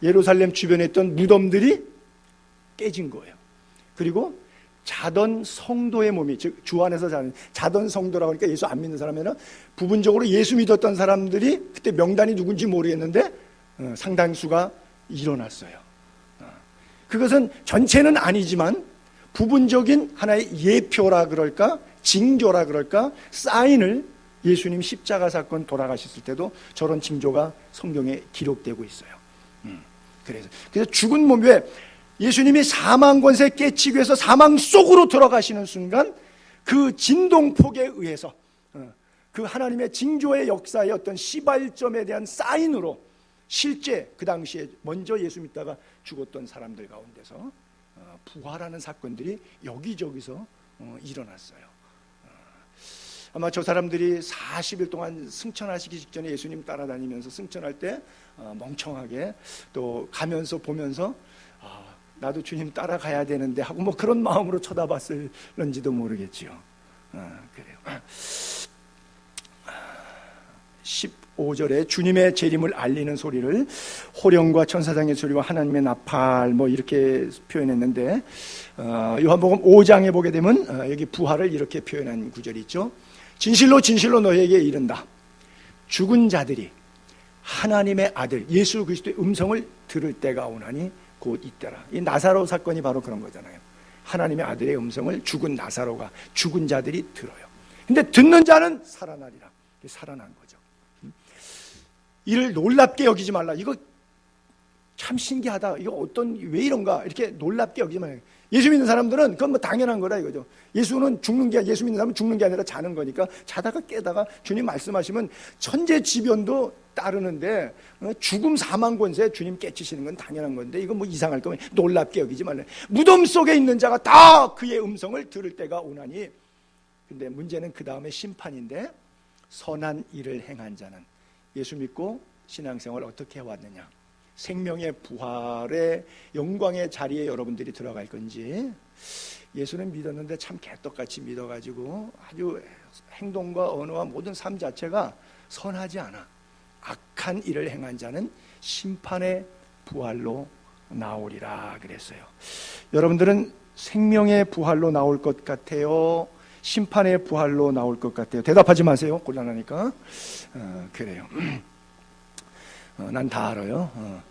예루살렘 주변에 있던 무덤들이 깨진 거예요. 그리고 자던 성도의 몸이, 즉 주 안에서 자던 성도라고 하니까 예수 안 믿는 사람에는 부분적으로 예수 믿었던 사람들이 그때 명단이 누군지 모르겠는데 상당수가 일어났어요. 그것은 전체는 아니지만 부분적인 하나의 예표라 그럴까, 징조라 그럴까, 사인을, 예수님 십자가 사건 돌아가셨을 때도 저런 징조가 성경에 기록되고 있어요. 그래서 죽은 몸, 왜 예수님이 사망 권세 깨치기 위해서 사망 속으로 들어가시는 순간 그 진동폭에 의해서 그 하나님의 징조의 역사의 어떤 시발점에 대한 사인으로 실제 그 당시에 먼저 예수 믿다가 죽었던 사람들 가운데서 부활하는 사건들이 여기저기서 일어났어요. 아마 저 사람들이 40일 동안 승천하시기 직전에 예수님 따라다니면서 승천할 때 멍청하게 또 가면서 보면서 나도 주님 따라가야 되는데 하고 뭐 그런 마음으로 쳐다봤을런지도 모르겠지요. 그래요. 15절에 주님의 재림을 알리는 소리를 호령과 천사장의 소리와 하나님의 나팔 뭐 이렇게 표현했는데, 요한복음 5장에 보게 되면 여기 부활을 이렇게 표현한 구절이 있죠. 진실로 진실로 너희에게 이른다. 죽은 자들이 하나님의 아들 예수 그리스도의 음성을 들을 때가 오나니 곧 이때라. 이 나사로 사건이 바로 그런 거잖아요. 하나님의 아들의 음성을 죽은 나사로가, 죽은 자들이 들어요. 근데 듣는 자는 살아나리라. 살아난 거죠. 이를 놀랍게 여기지 말라. 이거 참 신기하다. 이거 왜 이런가? 이렇게 놀랍게 여기지 말라. 예수 믿는 사람들은 그건 뭐 당연한 거라 이거죠. 예수 믿는 사람은 죽는 게 아니라 자는 거니까, 자다가 깨다가 주님 말씀하시면 천재지변도 따르는데 죽음 사망 권세 주님 깨치시는 건 당연한 건데, 이거 뭐 이상할 거면 놀랍게 여기지 말라. 무덤 속에 있는 자가 다 그의 음성을 들을 때가 오나니. 근데 문제는 그 다음에 심판인데, 선한 일을 행한 자는, 예수 믿고 신앙생활 어떻게 해왔느냐, 생명의 부활의 영광의 자리에 여러분들이 들어갈 건지, 예수는 믿었는데 참 개떡같이 믿어가지고 아주 행동과 언어와 모든 삶 자체가 선하지 않아, 악한 일을 행한 자는 심판의 부활로 나오리라 그랬어요. 여러분들은 생명의 부활로 나올 것 같아요? 심판의 부활로 나올 것 같아요? 대답하지 마세요. 곤란하니까. 그래요. 난 다 알아요.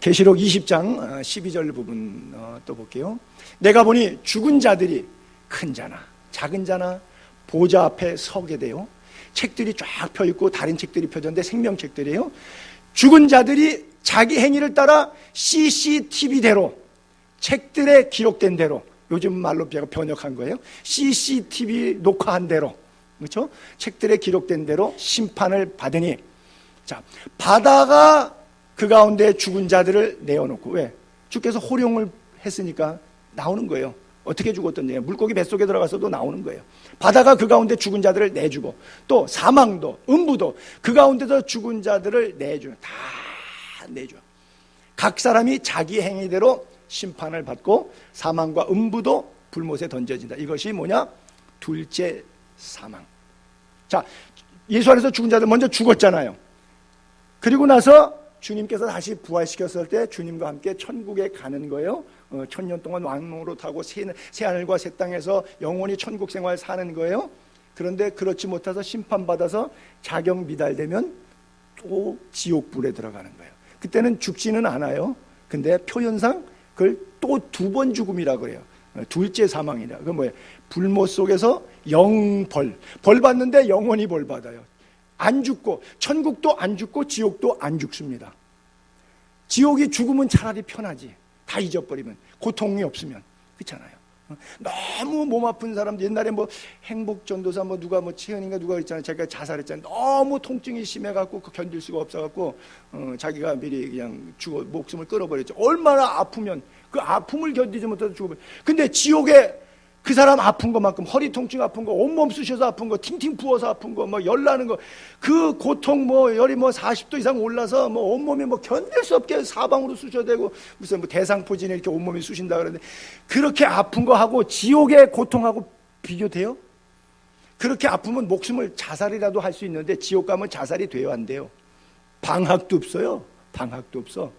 계시록 20장 12절 부분 또 볼게요. 내가 보니 죽은 자들이 큰 자나 작은 자나 보좌 앞에 서게 되어 책들이 쫙 펴 있고 다른 책들이 펴졌는데 생명책들이에요. 죽은 자들이 자기 행위를 따라 CCTV대로, 책들에 기록된 대로, 요즘 말로 제가 번역한 거예요. CCTV 녹화한 대로, 그렇죠? 책들에 기록된 대로 심판을 받으니, 자, 바다가 그 가운데 죽은 자들을 내어놓고, 왜? 주께서 호령을 했으니까 나오는 거예요. 어떻게 죽었던지, 물고기 뱃속에 들어가서도 나오는 거예요. 바다가 그 가운데 죽은 자들을 내주고, 또 사망도, 음부도 그 가운데서 죽은 자들을 내줘. 다 내줘. 각 사람이 자기 행위대로 심판을 받고 사망과 음부도 불못에 던져진다. 이것이 뭐냐? 둘째 사망. 자, 예수 안에서 죽은 자들 먼저 죽었잖아요. 그리고 나서 주님께서 다시 부활시켰을 때 주님과 함께 천국에 가는 거예요. 천년 동안 왕노로 타고 새하늘과 새 땅에서 영원히 천국 생활 사는 거예요. 그런데 그렇지 못해서 심판받아서 자격 미달되면 또 지옥불에 들어가는 거예요. 그때는 죽지는 않아요. 근데 표현상 그걸 또 두 번 죽음이라고 그래요. 둘째 사망이라. 그건 뭐예요? 불못 속에서 영벌. 벌 받는데 영원히 벌 받아요. 안 죽고, 천국도 안 죽고 지옥도 안 죽습니다. 지옥이 죽으면 차라리 편하지. 다 잊어버리면, 고통이 없으면. 그렇잖아요. 너무 몸 아픈 사람, 옛날에 뭐 행복전도사 뭐 누가 뭐 치현인가 누가 있잖아요. 자기가 자살했잖아요. 너무 통증이 심해갖고 견딜 수가 없어갖고 자기가 미리 그냥 죽어 목숨을 끊어버렸죠. 얼마나 아프면 그 아픔을 견디지 못해서 죽어버려. 근데 지옥에 그 사람 아픈 것만큼, 허리 통증 아픈 거, 온몸 쑤셔서 아픈 거, 팅팅 부어서 아픈 거, 뭐 열나는 거, 그 고통, 뭐 열이 뭐 40도 이상 올라서 뭐 온몸이 뭐 견딜 수 없게 사방으로 쑤셔대고, 무슨 뭐 대상포진에 이렇게 온몸이 쑤신다 그러는데, 그렇게 아픈 거 하고 지옥의 고통하고 비교돼요? 그렇게 아프면 목숨을 자살이라도 할 수 있는데 지옥 가면 자살이 돼요, 안 돼요? 방학도 없어요. 방학도 없어.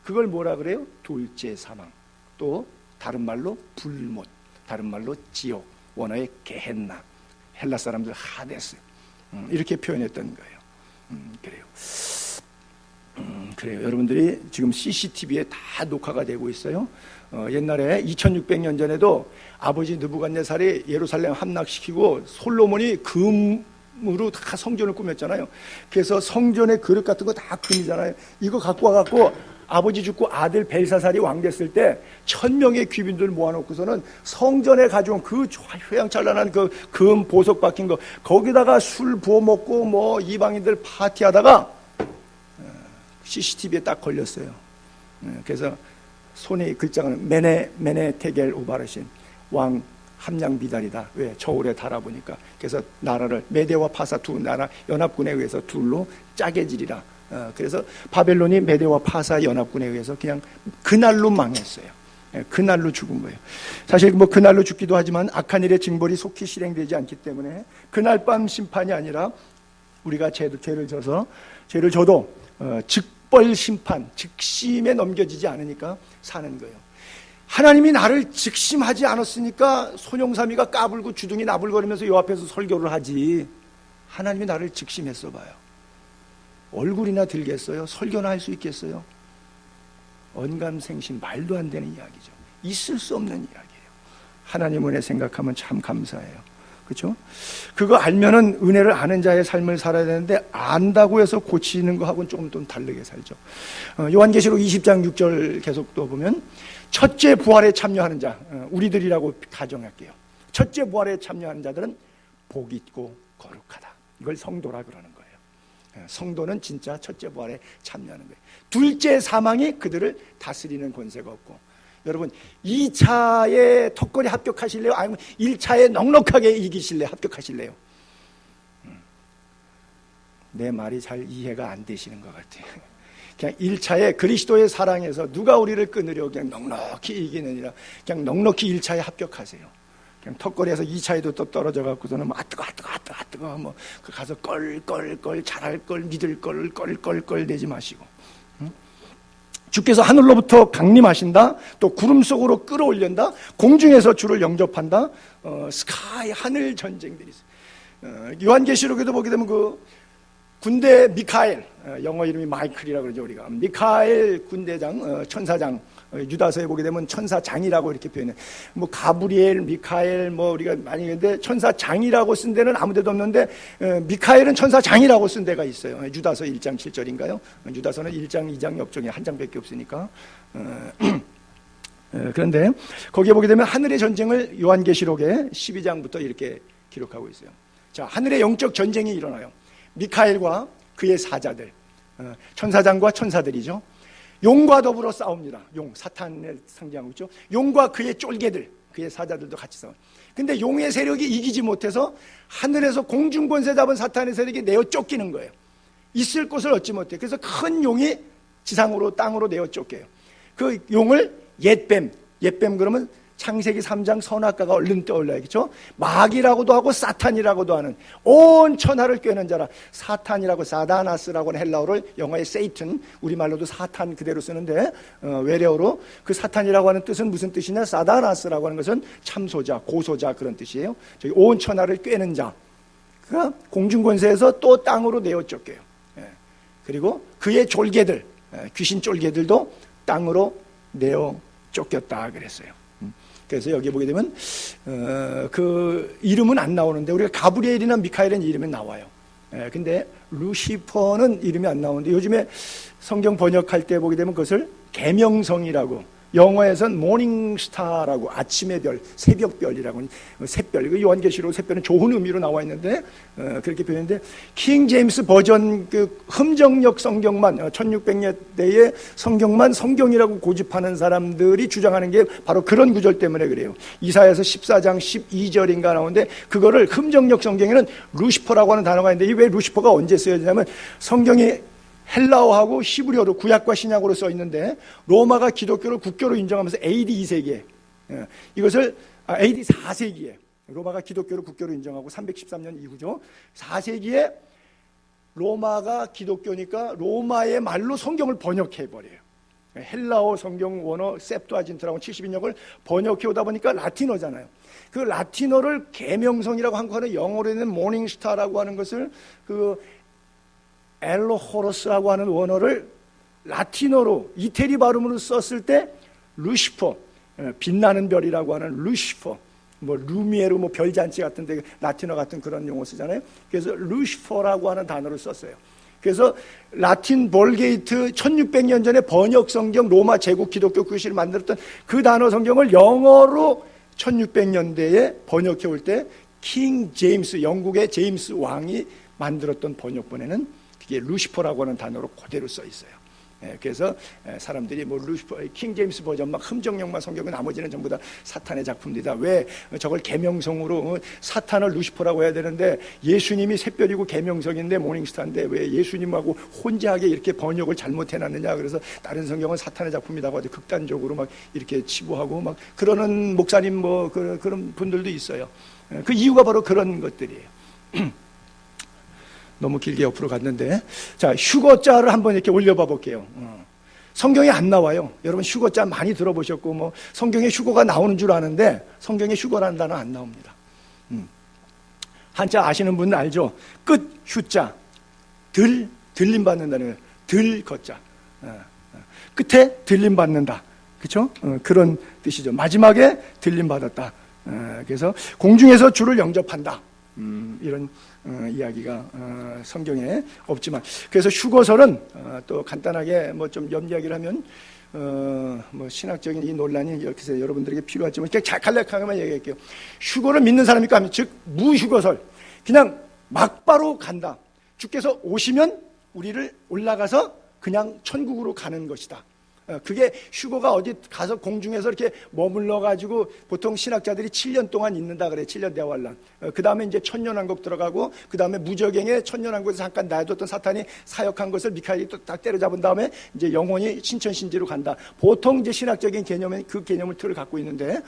그걸 뭐라 그래요? 둘째 사망. 또 다른 말로 불못, 다른 말로 지옥, 원어의 게헨나, 헬라 사람들 하데스, 이렇게 표현했던 거예요. 그래요. 여러분들이 지금 CCTV에 다 녹화가 되고 있어요. 옛날에 2600년 전에도 아버지 느부갓네살이 예루살렘 함락시키고 솔로몬이 금으로 다 성전을 꾸몄잖아요. 그래서 성전의 그릇 같은 거 다 금이잖아요. 이거 갖고 와갖고 아버지 죽고 아들 벨사살이 왕 됐을 때 1000명의 귀빈들 모아놓고서는 성전에 가져온 그 휘황찬란한 그 금 보석 박힌 거, 거기다가 술 부어 먹고 뭐 이방인들 파티하다가 CCTV에 딱 걸렸어요. 그래서 손에 글자는 메네 테겔 우바르신, 왕 함량 비달이다. 왜? 저울에 달아보니까. 그래서 나라를 메대와 파사 두 나라 연합군에 의해서 둘로 짜게 지리라. 그래서 바벨론이 메대와 파사 연합군에 의해서 그냥 그날로 망했어요. 그날로 죽은 거예요. 사실 뭐 그날로 죽기도 하지만 악한 일의 징벌이 속히 실행되지 않기 때문에 그날 밤 심판이 아니라 우리가 죄를 져도 즉벌 심판, 즉심에 넘겨지지 않으니까 사는 거예요. 하나님이 나를 즉심하지 않았으니까 손용삼이가 까불고 주둥이 나불거리면서 요 앞에서 설교를 하지, 하나님이 나를 즉심했어 봐요. 얼굴이나 들겠어요? 설교나 할 수 있겠어요? 언감생심, 말도 안 되는 이야기죠. 있을 수 없는 이야기예요. 하나님 은혜 생각하면 참 감사해요. 그렇죠? 그거 알면은 은혜를 아는 자의 삶을 살아야 되는데, 안다고 해서 고치는 거하고는 조금 좀 다르게 살죠. 요한계시록 20장 6절 계속 또 보면, 첫째 부활에 참여하는 자, 우리들이라고 가정할게요. 첫째 부활에 참여하는 자들은 복 있고 거룩하다. 이걸 성도라 그러는 거예요. 성도는 진짜 첫째 부활에 참여하는 거예요. 둘째 사망이 그들을 다스리는 권세가 없고, 여러분 2차에 턱걸이 합격하실래요? 아니면 1차에 넉넉하게 이기실래요? 합격하실래요? 내 말이 잘 이해가 안 되시는 것 같아요. 그냥 1차에 그리스도의 사랑에서 누가 우리를 끊으려 그냥 넉넉히 이기느니라, 그냥 넉넉히 1차에 합격하세요. 그냥 턱걸이에서 2차에도 또 떨어져 갖고서는 뭐 뜨거 뭐 가서 껄 잘할 걸 믿을 걸 껄 내지 마시고, 주께서 하늘로부터 강림하신다, 또 구름 속으로 끌어올린다, 공중에서 주를 영접한다. 스카이 하늘 전쟁들이 있어요. 요한계시록에도 보게 되면 그 군대 미카엘, 영어 이름이 마이클이라고 그러죠. 우리가 미카엘 군대장, 천사장, 유다서에 보게 되면 천사장이라고 이렇게 표현해. 뭐 가브리엘, 미카엘 뭐 우리가 많이 했는데 천사장이라고 쓴 데는 아무 데도 없는데 미카엘은 천사장이라고 쓴 데가 있어요. 유다서 1장 7절인가요? 유다서는 1장, 2장이 없죠. 한 장밖에 없으니까. 그런데 거기에 보게 되면 하늘의 전쟁을 요한계시록에 12장부터 이렇게 기록하고 있어요. 자, 하늘의 영적 전쟁이 일어나요. 미카엘과 그의 사자들, 천사장과 천사들이죠. 용과 더불어 싸웁니다. 용, 사탄을 상징하고 있죠. 용과 그의 쫄개들, 그의 사자들도 같이 싸워요. 근데 용의 세력이 이기지 못해서 하늘에서 공중권세 잡은 사탄의 세력이 내어 쫓기는 거예요. 있을 곳을 얻지 못해. 그래서 큰 용이 지상으로, 땅으로 내어 쫓겨요. 그 용을 옛뱀 그러면 창세기 3장 선악과가 얼른 떠올라야겠죠. 마귀라고도 하고 사탄이라고도 하는 온 천하를 꿰는 자라. 사탄이라고, 사다나스라고 하는 헬라어를 영어의 세이튼, 우리말로도 사탄 그대로 쓰는데 외래어로 그 사탄이라고 하는 뜻은 무슨 뜻이냐? 사다나스라고 하는 것은 참소자, 고소자 그런 뜻이에요. 저기 온 천하를 꿰는 자, 그가 공중권세에서 또 땅으로 내어 쫓겨요. 그리고 그의 쫄개들, 귀신 쫄개들도 땅으로 내어 쫓겼다 그랬어요. 그래서 여기 보게 되면 그 이름은 안 나오는데 우리가 가브리엘이나 미카엘은 이름이 나와요. 근데 루시퍼는 이름이 안 나오는데 요즘에 성경 번역할 때 보게 되면 그것을 계명성이라고, 영어에서는 모닝스타라고, 아침의 별, 새벽별이라고, 샛별, 그 요한계시록 샛별은 좋은 의미로 나와 있는데 그렇게 표현했는데, 킹 제임스 버전 그 흠정역 성경만, 1600년대의 성경만 성경이라고 고집하는 사람들이 주장하는 게 바로 그런 구절 때문에 그래요. 이사야서 14장 12절인가 나오는데 그거를 흠정역 성경에는 루시퍼라고 하는 단어가 있는데, 왜 루시퍼가 언제 쓰여지냐면 성경이 헬라어하고 히브리어로 구약과 신약으로 써 있는데 로마가 기독교를 국교로 인정하면서 AD 2세기에 이것을 AD 4세기에 로마가 기독교를 국교로 인정하고 313년 이후죠. 4세기에 로마가 기독교니까 로마의 말로 성경을 번역해 버려요. 헬라어 성경 원어 셉투아진트라고 70인역을 번역해 오다 보니까 라틴어잖아요. 그 라틴어를 계명성이라고 한 거는 영어로는 모닝스타라고 하는 것을 그 엘로호로스라고 하는 원어를 라틴어로 이태리 발음으로 썼을 때 루시퍼, 빛나는 별이라고 하는 루시퍼, 뭐 루미에르 뭐 별잔치 같은데 라틴어 같은 그런 용어 쓰잖아요. 그래서 루시퍼라고 하는 단어를 썼어요. 그래서 라틴 볼게이트 1600년 전에 번역 성경 로마 제국 기독교 교실을 만들었던 그 단어 성경을 영어로 1600년대에 번역해 올 때 킹 제임스, 영국의 제임스 왕이 만들었던 번역본에는 이게 루시퍼라고 하는 단어로 그대로 써 있어요. 그래서 사람들이 뭐 루시퍼, 킹 제임스 버전만 흠정역만 성경은 나머지는 전부 다 사탄의 작품들이다. 왜 저걸 계명성으로 사탄을 루시퍼라고 해야 되는데 예수님이 샛별이고 계명성인데 모닝스타인데 왜 예수님하고 혼자하게 이렇게 번역을 잘못해놨느냐. 그래서 다른 성경은 사탄의 작품이라고 하죠. 극단적으로 막 이렇게 치부하고 막 그러는 목사님 뭐 그런 분들도 있어요. 그 이유가 바로 그런 것들이에요. 너무 길게 옆으로 갔는데, 자, 휴거자를 한번 이렇게 올려봐 볼게요. 성경에 안 나와요. 여러분 휴거자 많이 들어보셨고 뭐 성경에 휴거가 나오는 줄 아는데 성경에 휴거라는 단어 안 나옵니다. 한자 아시는 분은 알죠? 끝 휴자, 들림 받는다는 거예요. 들 거자, 끝에 들림 받는다. 그렇죠? 그런 뜻이죠. 마지막에 들림 받았다. 그래서 공중에서 주를 영접한다. 이런 이야기가 성경에 없지만, 그래서 휴거설은 또 간단하게 뭐 좀 옆 이야기를 하면 뭐 신학적인 이 논란이 이렇게 여러분들에게 필요하지만 그냥 간략하게만 얘기할게요. 휴거를 믿는 사람이니까 하면 즉 무휴거설, 그냥 막바로 간다. 주께서 오시면 우리를 올라가서 그냥 천국으로 가는 것이다. 그게 휴거가 어디 가서 공중에서 이렇게 머물러 가지고 보통 신학자들이 7년 동안 있는다 그래. 7년 대환란. 그 다음에 이제 천년왕국 들어가고 그 다음에 무적행에 천년왕국에서 잠깐 놔뒀던 사탄이 사역한 것을 미카엘이 또 딱 때려잡은 다음에 이제 영원히 신천신지로 간다. 보통 이제 신학적인 개념은 그 개념을 틀을 갖고 있는데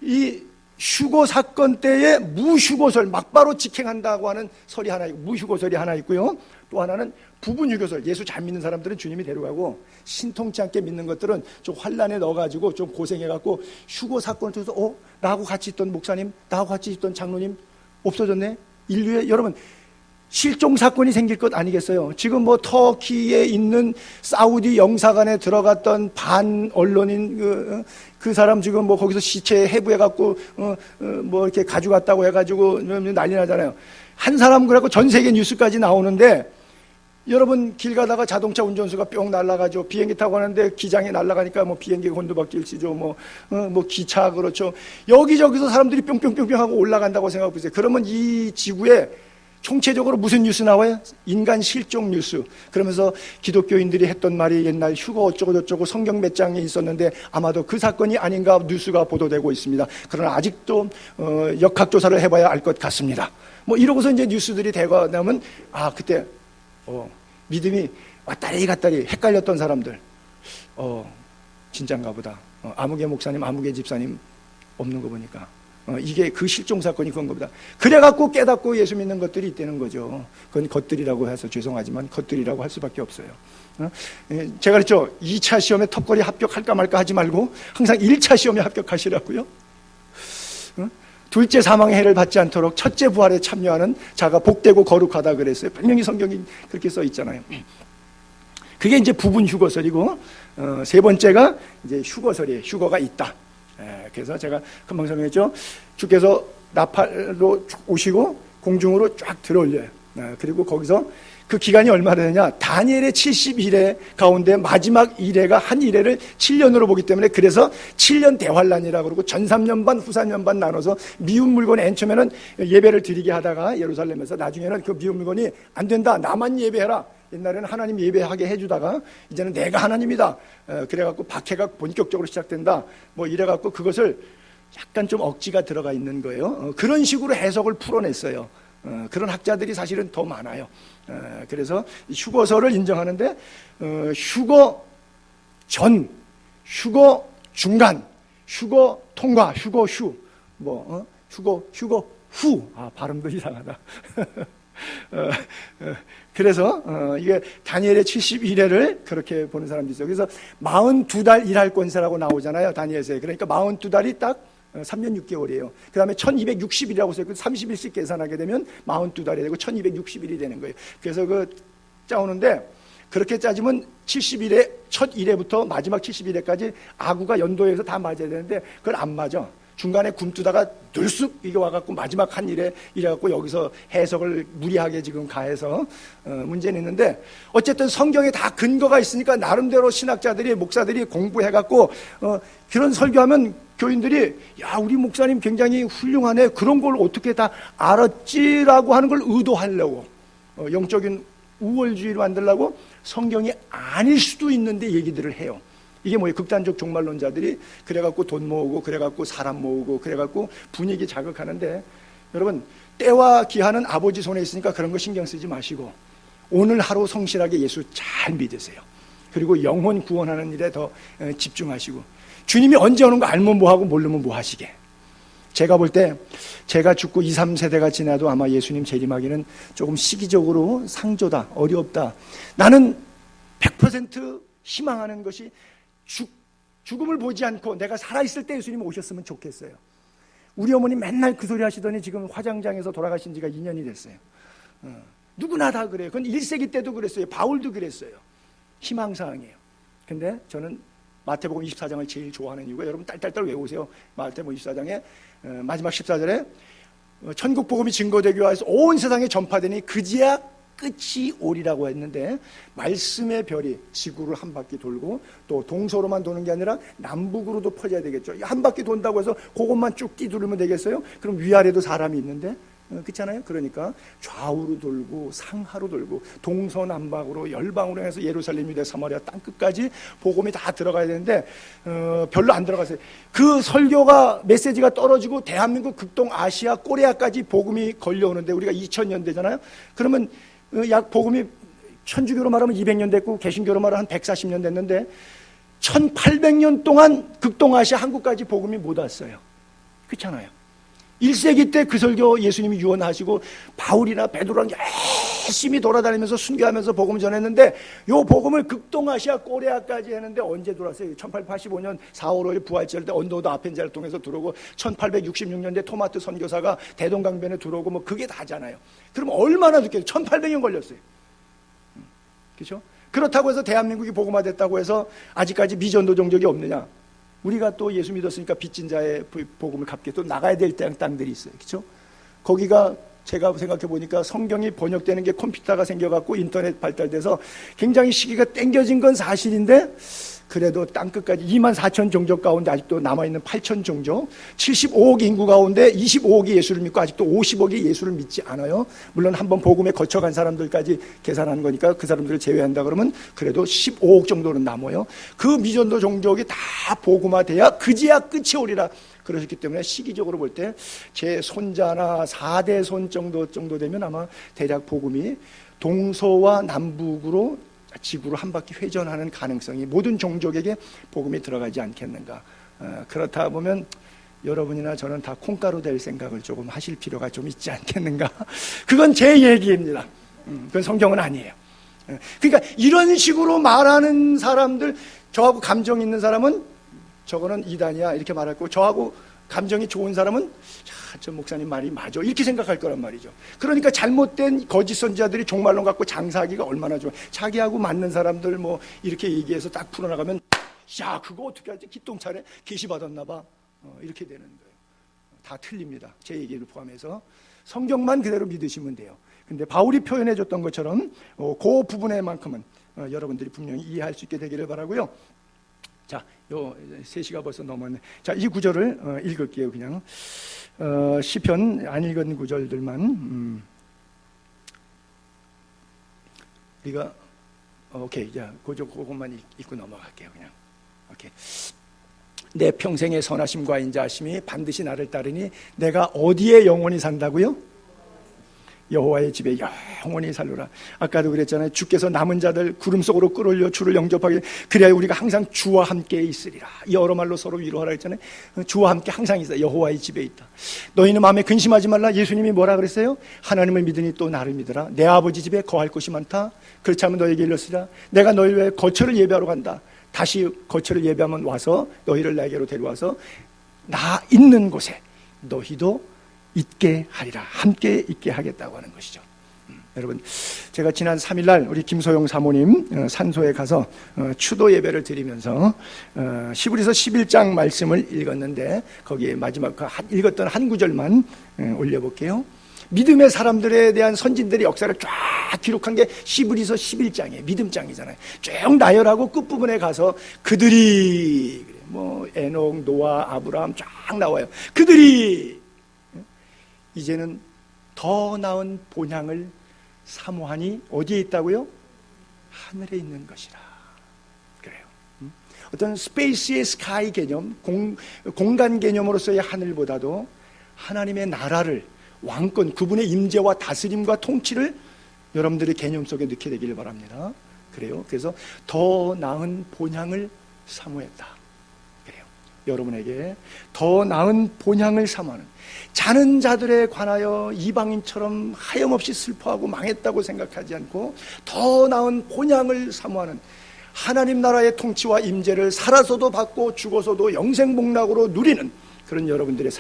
이 휴거 사건 때에 무휴거설, 막바로 직행한다고 하는 설이 하나 있고, 무휴거설이 하나 있고요. 또 하나는 부분 휴거설. 예수 잘 믿는 사람들은 주님이 데려가고 신통치 않게 믿는 것들은 좀 환란에 넣어가지고 좀 고생해갖고 휴거 사건을 통해서 나하고 같이 있던 목사님, 나하고 같이 있던 장로님 없어졌네. 인류의 여러분 실종 사건이 생길 것 아니겠어요? 지금 뭐 터키에 있는 사우디 영사관에 들어갔던 반 언론인 그 사람 지금 뭐 거기서 시체 해부해 갖고 뭐 이렇게 가져갔다고 해가지고 난리 나잖아요. 한 사람 그래갖고 전 세계 뉴스까지 나오는데, 여러분 길 가다가 자동차 운전수가 뿅 날아가죠. 비행기 타고 가는데 기장이 날아가니까 뭐 비행기가 곤두박질치죠. 뭐 기차 그렇죠. 여기저기서 사람들이 뿅뿅뿅뿅 하고 올라간다고 생각해 보세요. 그러면 이 지구에 총체적으로 무슨 뉴스 나와요? 인간 실종 뉴스. 그러면서 기독교인들이 했던 말이 옛날 휴거 어쩌고 저쩌고 성경 몇 장에 있었는데 아마도 그 사건이 아닌가 뉴스가 보도되고 있습니다. 그러나 아직도 역학조사를 해봐야 알 것 같습니다. 뭐 이러고서 이제 뉴스들이 되고 나면 그때 믿음이 왔다리 갔다리 헷갈렸던 사람들, 진짠가 보다. 아무개 목사님, 아무개 집사님 없는 거 보니까 이게 그 실종 사건이 그건 겁니다. 그래갖고 깨닫고 예수 믿는 것들이 있다는 거죠. 그건 것들이라고 해서 죄송하지만 것들이라고 할 수밖에 없어요. 제가 그랬죠. 2차 시험에 턱걸이 합격할까 말까 하지 말고 항상 1차 시험에 합격하시라고요. 둘째 사망의 해를 받지 않도록 첫째 부활에 참여하는 자가 복되고 거룩하다 그랬어요. 분명히 성경이 그렇게 써 있잖아요. 그게 이제 부분 휴거설이고, 세 번째가 이제 휴거설이에요. 휴거가 있다. 그래서 제가 금방 설명했죠. 주께서 나팔로 오시고 공중으로 쫙 들어올려요. 그리고 거기서 그 기간이 얼마나 되냐? 다니엘의 70일에 가운데 마지막 일회가 한 일회를 7년으로 보기 때문에, 그래서 7년 대환란이라고 그러고 전 3년 반 후 4년 반 나눠서 미운 물건에 맨 처음에는 예배를 드리게 하다가 예루살렘에서 나중에는 그 미운 물건이 안 된다, 나만 예배해라. 옛날에는 하나님 예배하게 해주다가 이제는 내가 하나님이다. 그래갖고 박해가 본격적으로 시작된다. 뭐 이래갖고 그것을 약간 좀 억지가 들어가 있는 거예요. 그런 식으로 해석을 풀어냈어요. 그런 학자들이 사실은 더 많아요. 그래서 휴거설을 인정하는데, 휴거 전, 휴거 중간, 휴거 통과, 휴거 휴, 휴거 후. 발음도 이상하다. 그래서 이게 다니엘의 71회를 그렇게 보는 사람도 있어요. 그래서 42달 일할 권세라고 나오잖아요, 다니엘서에. 그러니까 42달이 딱 3년 6개월이에요. 그 다음에 1260일이라고 써있고 30일씩 계산하게 되면 42달이 되고 1260일이 되는 거예요. 그래서 짜오는데, 그렇게 짜지면 70일에 첫 1회부터 마지막 70일에까지 아구가 연도에서 다 맞아야 되는데 그걸 안 맞아. 중간에 굼뜨다가 들쑥 이게 와갖고 마지막 한 일에 이래갖고 여기서 해석을 무리하게 지금 가해서 문제는 있는데, 어쨌든 성경에 다 근거가 있으니까 나름대로 신학자들이, 목사들이 공부해갖고 그런 설교하면 교인들이 야, 우리 목사님 굉장히 훌륭하네, 그런 걸 어떻게 다 알았지라고 하는 걸 의도하려고, 영적인 우월주의를 만들려고 성경이 아닐 수도 있는데 얘기들을 해요. 이게 뭐예요? 극단적 종말론자들이 그래갖고 돈 모으고, 그래갖고 사람 모으고, 그래갖고 분위기 자극하는데, 여러분 때와 기한은 아버지 손에 있으니까 그런 거 신경 쓰지 마시고 오늘 하루 성실하게 예수 잘 믿으세요. 그리고 영혼 구원하는 일에 더 집중하시고, 주님이 언제 오는 거 알면 뭐하고 모르면 뭐 하시게. 제가 볼 때 제가 죽고 2, 3세대가 지나도 아마 예수님 재림하기는 조금 시기적으로 상조다, 어렵다. 나는 100% 희망하는 것이 죽음을 보지 않고 내가 살아있을 때 예수님 오셨으면 좋겠어요. 우리 어머니 맨날 그 소리 하시더니 지금 화장장에서 돌아가신 지가 2년이 됐어요. 누구나 다 그래요. 그건 1세기 때도 그랬어요. 바울도 그랬어요. 희망사항이에요. 근데 저는 마태복음 24장을 제일 좋아하는 이유가, 여러분 딸딸딸 외우세요. 마태복음 24장에 마지막 14절에 천국 복음이 증거되기 위해서 온 세상에 전파되니 그제야 끝이 오리라고 했는데, 말씀의 별이 지구를 한 바퀴 돌고 또 동서로만 도는 게 아니라 남북으로도 퍼져야 되겠죠. 한 바퀴 돈다고 해서 그것만 쭉 뛰두르면 되겠어요? 그럼 위아래도 사람이 있는데, 그렇잖아요. 그러니까 좌우로 돌고 상하로 돌고 동서남북으로 열방으로 해서 예루살렘, 유대, 사마리아 땅끝까지 복음이 다 들어가야 되는데 별로 안 들어갔어요. 그 설교가 메시지가 떨어지고 대한민국 극동아시아 코리아까지 복음이 걸려오는데, 우리가 2000년 되잖아요. 그러면 약 복음이 천주교로 말하면 200년 됐고 개신교로 말하면 한 140년 됐는데 1800년 동안 극동아시아 한국까지 복음이 못 왔어요. 그렇잖아요. 1세기 때 그 설교 예수님이 유언하시고 바울이나 베드로랑 열심히 돌아다니면서 순교하면서 복음을 전했는데 요 복음을 극동아시아 코리아까지 했는데 언제 들어왔어요? 1885년 4월 5일 부활절 때 언더우드 아펜자를 통해서 들어오고 1866년대 토마트 선교사가 대동강변에 들어오고 뭐 그게 다잖아요. 그럼 얼마나 늦게 1800년 걸렸어요. 그렇죠? 그렇다고 해서 대한민국이 복음화됐다고 해서 아직까지 미전도 종족이 없느냐? 우리가 또 예수 믿었으니까 빚진 자의 복음을 갚게 또 나가야 될 땅들이 있어요. 그렇죠? 거기가 제가 생각해 보니까 성경이 번역되는 게 컴퓨터가 생겨갖고 인터넷 발달돼서 굉장히 시기가 땡겨진 건 사실인데 그래도 땅끝까지 24,000 종족 가운데 아직도 남아있는 8,000 종족 75억 인구 가운데 25억이 예수를 믿고 아직도 50억이 예수를 믿지 않아요. 물론 한번 복음에 거쳐간 사람들까지 계산하는 거니까 그 사람들을 제외한다 그러면 그래도 15억 정도는 남아요. 그 미전도 종족이 다 복음화돼야 그제야 끝이 오리라 그러셨기 때문에 시기적으로 볼 때 제 손자나 4대 손 정도 되면 아마 대략 복음이 동서와 남북으로 지구로 한 바퀴 회전하는 가능성이 모든 종족에게 복음이 들어가지 않겠는가. 그렇다 보면 여러분이나 저는 다 콩가루 될 생각을 조금 하실 필요가 좀 있지 않겠는가. 그건 제 얘기입니다. 그건 성경은 아니에요. 그러니까 이런 식으로 말하는 사람들, 저하고 감정 있는 사람은 저거는 이단이야 이렇게 말할 거고, 저하고 감정이 좋은 사람은 저 목사님 말이 맞아 이렇게 생각할 거란 말이죠. 그러니까 잘못된 거짓 선지자들이 종말론 갖고 장사하기가 얼마나 좋아. 자기하고 맞는 사람들 뭐 이렇게 얘기해서 딱 풀어나가면 야 그거 어떻게 하지? 기똥차례 계시 받았나 봐. 이렇게 되는 거예요. 다 틀립니다. 제 얘기를 포함해서 성경만 그대로 믿으시면 돼요. 근데 바울이 표현해 줬던 것처럼 그 부분에만큼은 여러분들이 분명히 이해할 수 있게 되기를 바라고요. 자, 요 3시가 벌써 넘었네. 자, 이 구절을 읽을게요. 그냥 시편 안 읽은 구절들만 우리가 오케이. 자, 그것만 읽고 넘어갈게요. 그냥 오케이. 내 평생의 선하심과 인자하심이 반드시 나를 따르니 내가 어디에 영원히 산다고요? 여호와의 집에 영원히 살루라. 아까도 그랬잖아요. 주께서 남은 자들 구름 속으로 끌어올려 주를 영접하게 그래야 우리가 항상 주와 함께 있으리라. 여러 말로 서로 위로하라 했잖아요. 주와 함께 항상 있어. 여호와의 집에 있다. 너희는 마음에 근심하지 말라. 예수님이 뭐라 그랬어요? 하나님을 믿으니 또 나를 믿으라. 내 아버지 집에 거할 곳이 많다. 그렇지 않으면 너에게 일렀으리라. 내가 너희 위해 거처를 예배하러 간다. 다시 거처를 예배하면 와서 너희를 나에게로 데려와서 나 있는 곳에 너희도 있게 하리라. 함께 있게 하겠다고 하는 것이죠. 여러분, 제가 지난 3일날 우리 김소영 사모님 산소에 가서 추도 예배를 드리면서 히브리서 11장 말씀을 읽었는데 거기에 마지막 읽었던 한 구절만 올려볼게요. 믿음의 사람들에 대한 선진들의 역사를 쫙 기록한 게 히브리서 11장이에요. 믿음장이잖아요. 쭉 나열하고 끝부분에 가서 그들이 뭐 에녹, 노아, 아브라함 쫙 나와요. 그들이 이제는 더 나은 본향을 사모하니 어디에 있다고요? 하늘에 있는 것이라. 그래요. 어떤 스페이스의 스카이 개념, 공간 개념으로서의 하늘보다도 하나님의 나라를, 왕권, 그분의 임재와 다스림과 통치를 여러분들의 개념 속에 넣게 되기를 바랍니다. 그래요. 그래서 더 나은 본향을 사모했다. 그래요. 여러분에게 더 나은 본향을 사모하는, 자는 자들에 관하여 이방인처럼 하염없이 슬퍼하고 망했다고 생각하지 않고 더 나은 본향을 사모하는, 하나님 나라의 통치와 임재를 살아서도 받고 죽어서도 영생복락으로 누리는 그런 여러분들의 삶